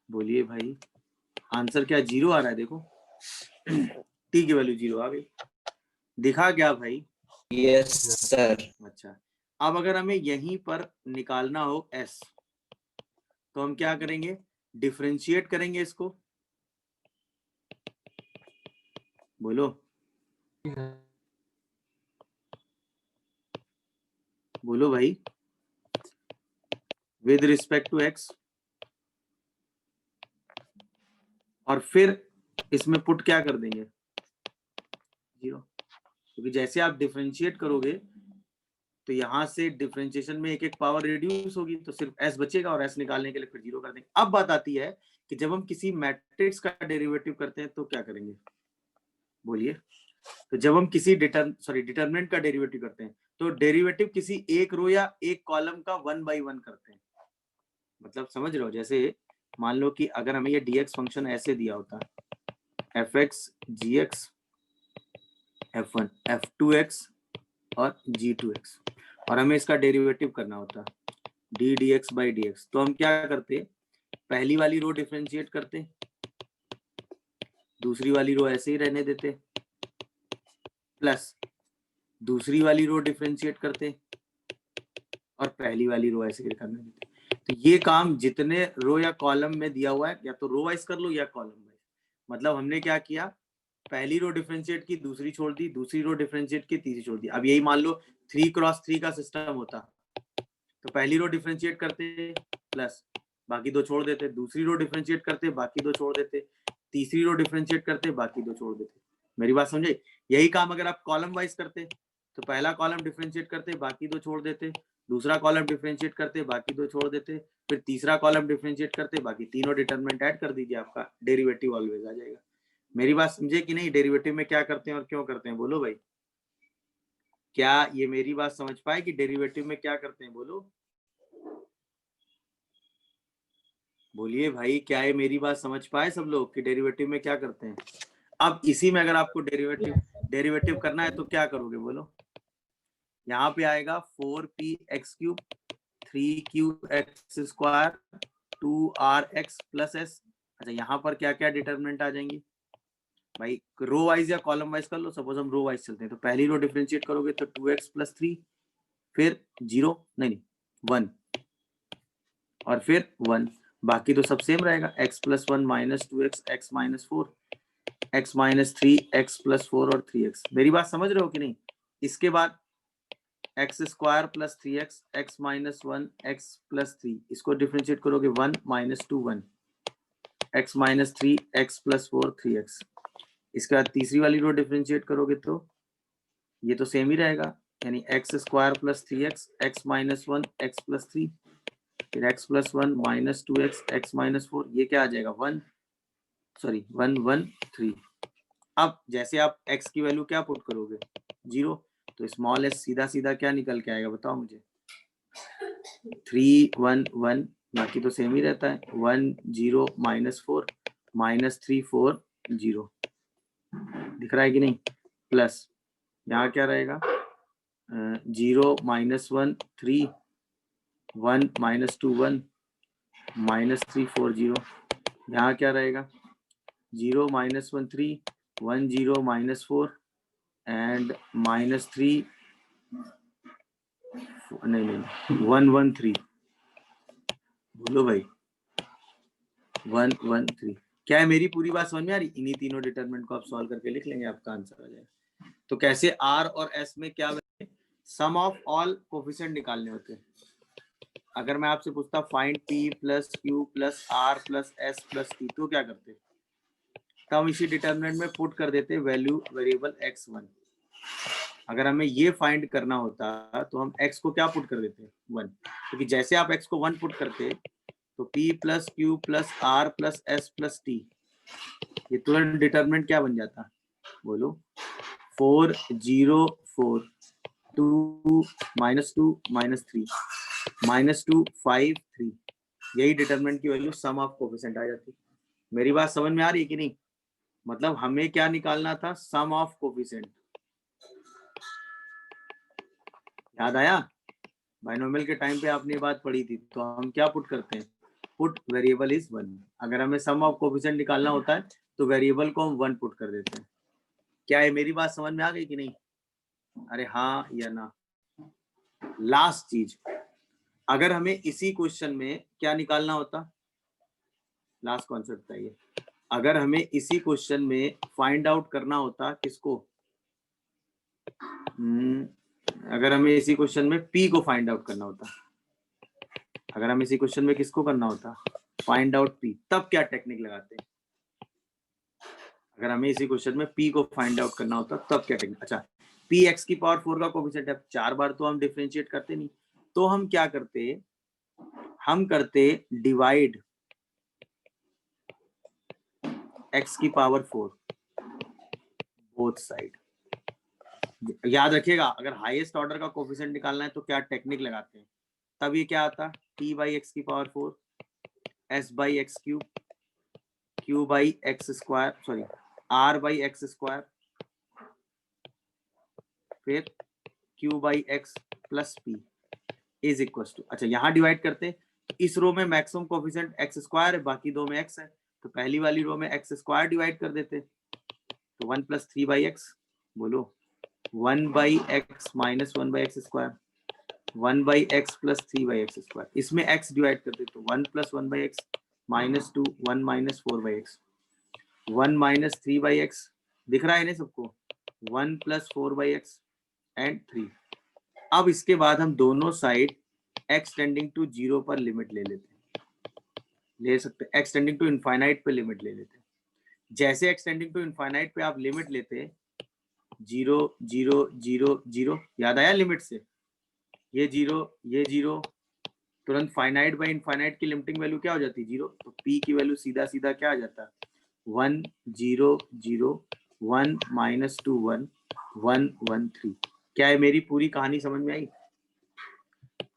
बोलिए भाई। आंसर क्या 0 आ रहा है देखो टी की वैल्यू 0 आ गई। दिखा क्या भाई। Yes sir. अच्छा अब अगर हमें यहीं पर निकालना हो s तो हम क्या करेंगे डिफरेंशिएट करेंगे इसको। बोलो बोलो भाई विद रिस्पेक्ट टू x और फिर इसमें पुट क्या कर देंगे 0। क्योंकि जैसे आप डिफरेंशिएट करोगे तो यहाँ से डिफरेंशिएशन में एक एक पावर रिड्यूस होगी तो सिर्फ s बचेगा और s निकालने के लिए फिर 0 कर देंगे। अब बात आती है कि जब हम किसी मैट्रिक्स का डेरिवेटिव करते हैं तो क्या करेंगे बोलिए। तो जब हम किसी डिटरमिनेंट का डेरिवेटिव करते हैं तो डेरिवेटिव किसी एक रो या एक कॉलम का 1 by 1 करते हैं। मतलब समझ रहे हो। जैसे मान लो कि अगर हमें ये dx फंक्शन ऐसे दिया होता fx gx f1 f2x और g2x और हमें इसका डेरिवेटिव करना होता d dx by dx। तो हम क्या करते पहली वाली रो डिफरेंशिएट करते दूसरी वाली रो ऐसे ही रहने देते प्लस दूसरी वाली रो डिफरेंशिएट करते और पहली वाली रो ऐसे ही करने देते। तो ये काम जितने रो या कॉलम में दिया हुआ है या तो रो वाइज कर लो या कॉलम वाइज। मतलब हमने क्या किया पहली रो डिफरेंशिएट की दूसरी छोड़ दी दूसरी रो डिफरेंशिएट की तीसरी छोड़ दी। अब यही मान लो 3x3 का सिस्टम होता तो पहली रो डिफरेंशिएट करते प्लस बाकी दो छोड़ देते दूसरी रो डिफरेंशिएट करते बाकी दो छोड़ देते तीसरी रो डिफरेंशिएट करते बाकी दो छोड़ देते। मेरी बात समझे। यही काम अगर आप कॉलम वाइज करते तो पहला कॉलम डिफरेंशिएट करते बाकी दो छोड़ देते दूसरा कॉलम डिफरेंशिएट करते बाकी दो छोड़ देते फिर तीसरा कॉलम डिफरेंशिएट करते बाकी तीनों डिटरमिनेंट ऐड कर दीजिए आपका डेरिवेटिव ऑलवेज आ जाएगा। मेरी बात समझे कि नहीं। डेरिवेटिव में क्या करते हैं और क्यों करते हैं बोलो भाई। क्या ये मेरी बात समझ पाए कि डेरिवेटिव में क्या करते हैं बोलो बोलिए भाई। क्या ये मेरी बात समझ पाए सब लोग कि डेरिवेटिव में क्या करते हैं। अब इसी में अगर आपको डेरिवेटिव करना है तो क्या करोगे बोलो। यहाँ पे आएगा 4p(x3 3q(x square 2rx plus s। अच्छा यहाँ पर क्या क्या डिटरमिनेंट आ जाएंगी भाई रो वाइज या कॉलम वाइज कर लो। सपोज हम रो वाइज चलते हैं तो पहली रो डिफरेंशिएट करोगे तो 2x + 3 फिर 0 नहीं 1 और फिर 1 बाकी तो सब सेम रहेगा x + 1 - 2x x - 4 x - 3 x + 4 और 3x। मेरी बात समझ रहे हो कि नहीं। इसके बाद x square plus 3x x - 1 x + 3 इसको डिफरेंशिएट करोगे 1 - 2 1 x minus 3 x plus 4 3x। इसके बाद तीसरी वाली रो डिफरेंशिएट करोगे तो ये तो सेम ही रहेगा, यानी x square plus 3x x minus 1 x plus 3, फिर x plus 1 minus 2x x minus 4, ये क्या आ जाएगा 1 1 3। अब जैसे आप x की वैल्यू क्या पुट करोगे 0, तो स्मॉल s सीधा सीधा क्या निकल के आएगा बताओ मुझे 3 1 1, बाकी तो सेम ही रहता है 1 0 माइनस 4 माइनस 3 4 0, दिख रहा है कि नहीं, प्लस यहाँ क्या रहेगा 0 माइनस 1 3 1 माइनस 2 1 माइनस 3 4 0, यहाँ क्या रहेगा 0 माइनस 1 3 1 0 माइनस 4 एंड माइनस 3 नहीं 1 1 3, बोलो भाई 1 1 3। क्या है मेरी पूरी बात समझ में आ रही? इन्हीं तीनों डिटरमिनेंट को आप सॉल्व करके लिख लेंगे, आपका आंसर आ जाएगा। तो कैसे आर और एस में क्या सम ऑफ ऑल कोफिशिएंट निकालने होते हैं। अगर मैं आपसे पूछता find P plus Q plus R plus S plus T, तो क्या करते? तो हम इसी डिटरमिनेंट में पुट कर देते वैल्यू वेरिएबल x1। अगर हमें ये फाइंड करना होता तो हम x को क्या पुट कर देते 1, क्योंकि जैसे आप x को 1 पुट करते तो p plus Q plus R plus S plus T, ये तुरंत डिटरमिनेंट क्या बन जाता, बोलो 4 0 4 2 माइनस 2 माइनस 3 माइनस 2 5 3, यही डिटरमिनेंट की वैल्यू सम ऑफ कोफिशिएंट आ जाती। मेरी बात समझ में आ रही है कि नहीं? मतलब हमें क्या निकालना था, सम ऑफ कोफिशिएंट। याद आया? बाइनोमियल के टाइम पे आपने ये बात पढ़ी थी, तो हम क्या पुट करते हैं, पुट वेरिएबल इज 1। अगर हमें सम ऑफ कोफिशिएंट निकालना होता है तो वेरिएबल को हम 1 पुट कर देते हैं। क्या है मेरी बात समझ में आ गई कि नहीं? अरे हाँ या ना? लास्ट चीज, अगर हमें इसी क्वेश्चन में क्या निकालना होता, लास्ट कॉन्सेप्ट था ये, अगर हमें इसी क्वेश्चन में फाइंड आउट करना होता किसको, अगर हमें इसी क्वेश्चन में P को फाइंड आउट करना होता, अगर हमें इसी क्वेश्चन में किसको करना होता फाइंड आउट P, तब क्या टेक्निक लगाते? अगर हमें इसी क्वेश्चन में P को फाइंड आउट करना होता तब क्या टेक्निक? अच्छा, P x की पावर 4 का कोफिशिएंट है, 4 बार तो हम डिफरेंशिएट करते नहीं, तो हम क्या करते, हम करते डिवाइड x की पावर 4 बोथ साइड। याद रखिएगा, अगर हाईएस्ट ऑर्डर का कोफिशिएंट निकालना है तो क्या टेक्निक लगाते हैं, तब ये क्या आता, p बाई एक्स की power 4 s by X cube q by X square, sorry r by X square, फिर q by X plus p is equal to, अच्छा यहाँ डिवाइड करते, इस रो में मैक्सिमम कोफिशिएंट एक्स स्क्वायर है, बाकी दो में एक्स है, तो पहली वाली रो में एक्स स्क्वायर डिवाइड कर देते, तो 1 प्लस 3 बाई एक्स, बोलो 1 by x minus 1 by X square, 1 by X plus 3 by X square, इसमें x डिवाइड करते तो 1 plus 1 by x minus 2 1 minus 4 by x, 1 minus 3 by x, दिख रहा है ना सबको, 1 प्लस 4 बाई एक्स एंड 3। अब इसके बाद हम दोनों साइड x टेंडिंग टू 0 पर लिमिट ले लेते हैं, ले सकते हैं, x टेंडिंग टू इनफाइनाइट पे लिमिट ले लेते हैं। जैसे x टेंडिंग टू इनफाइनाइट पे आप लिमिट लेते 0 0 0 0, याद आया लिमिट से, ये 0 तुरंत फाइनाइट बाय इनफाइनाइट की लिमिटिंग वैल्यू क्या हो जाती है 0, तो p की वैल्यू सीधा सीधा क्या आ जाता है 1 0 0 1 माइनस 2 1 1 1 3। क्या है मेरी पूरी कहानी समझ में आई?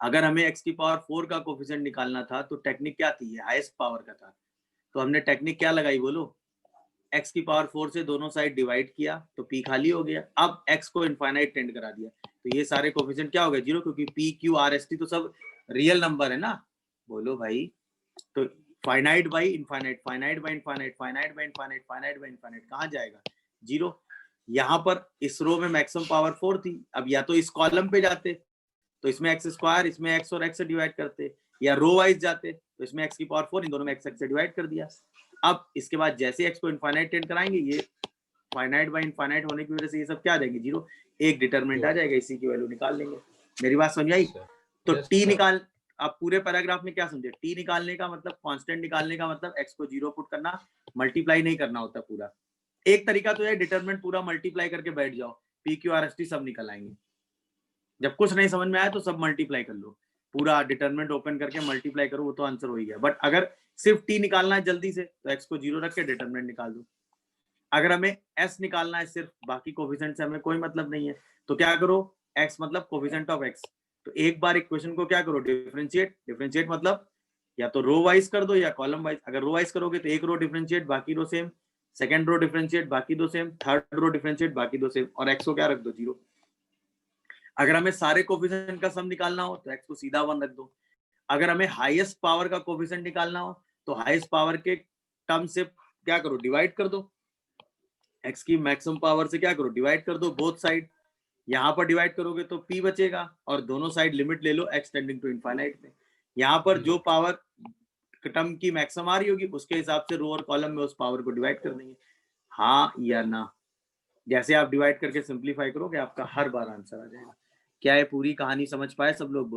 अगर हमें x की पावर 4 का कोफिशिएंट निकालना था तो टेक्निक क्या थी, ये हाईएस्ट पावर का था, तो हमने टेक्निक क्या लगाई बोलो, x की पावर 4 से दोनों साइड डिवाइड किया तो p खाली हो गया, अब x को इनफाइनाइट टेंड करा दिया, तो ये सारे कोफिशिएंट क्या हो गए 0, क्योंकि p q r s t तो सब रियल नंबर है ना, बोलो भाई, तो finite by infinite, finite by infinite, finite by infinite, finite by infinite कहाँ जाएगा 0। यहाँ पर इस रो में मैक्सिमम पावर 4 थी, अब या तो इस कॉलम पे जाते तो इसमें एक्स स्क्वायर, इसमें x और x से डिवाइड करते, या रो वाइज जाते तो इसमें x की पावर 4, इन दोनों में x से डिवाइड कर दिया। अब इसके बाद जैसे x को इनफाइनाइट टेंड कराएंगे, ये फाइनाइट बाय इनफाइनाइट होने की वजह से ये सब क्या आ जाएंगे 0, एक डिटरमिनेंट आ जाएगा, इसी की वैल्यू निकाल लेंगे। मेरी बात समझ आई? तो t निकाल, आप पूरे पैराग्राफ में क्या समझे, टी निकालने का मतलब, कांस्टेंट निकालने का मतलब एक्स को 0 पुट करना, मल्टीप्लाई नहीं करना होता पूरा। एक तरीका तो है डिटरमिनेंट पूरा मल्टीप्लाई करके बैठ जाओ, P Q R S T सब निकल आएंगे। जब कुछ नहीं समझ में आया तो सब मल्टीप्लाई कर लो, पूरा डिटरमिनेंट ओपन करके मल्टीप्लाई करो, वो तो आंसर हो ही गया। बट अगर सिर्फ टी निकालना है जल्दी से तो एक्स को 0 रख के डिटरमिनेंट निकाल दो। अगर हमें एस निकालना है सिर्फ, बाकी कोफिशिएंट से हमें कोई मतलब नहीं है, तो क्या करो, एक्स मतलब कोफिशिएंट ऑफ एक्स, तो एक बार इक्वेशन को क्या करो, डिफरेंशिएट। डिफरेंशिएट मतलब या तो रो वाइज कर दो या कॉलम वाइज। अगर रो वाइज करोगे तो एक रो डिफरेंशिएट बाकी रो सेम, सेकंड रो डिफरेंशिएट बाकी दो सेम, थर्ड रो डिफरेंशिएट बाकी दो सेम, और एक्स को क्या रख दो 0। अगर हमें सारे कोफिशिएंट का सम निकालना हो तो एक्स को सीधा 1 रख दो। अगर हमें हाईएस्ट पावर का कोफिशिएंट निकालना हो तो हाईएस्ट पावर के टर्म से क्या करो, डिवाइड कर दो। एक्स की मैक्सिमम पावर से क्या करो, डिवाइड कर दो बोथ साइड। यहाँ पर डिवाइड करोगे तो p बचेगा और दोनों साइड लिमिट ले लो x टेंडिंग टू इनफाइनाइट में। यहाँ पर जो पावर टर्म की मैक्सिमम आ रही होगी उसके हिसाब से रो और कॉलम में उस पावर को डिवाइड कर देंगे, हाँ या ना। जैसे आप डिवाइड करके सिंप्लीफाई करोगे आपका हर बार आंसर आ जाएगा। क्या है पूरी कहानी समझ पाए सब लोग?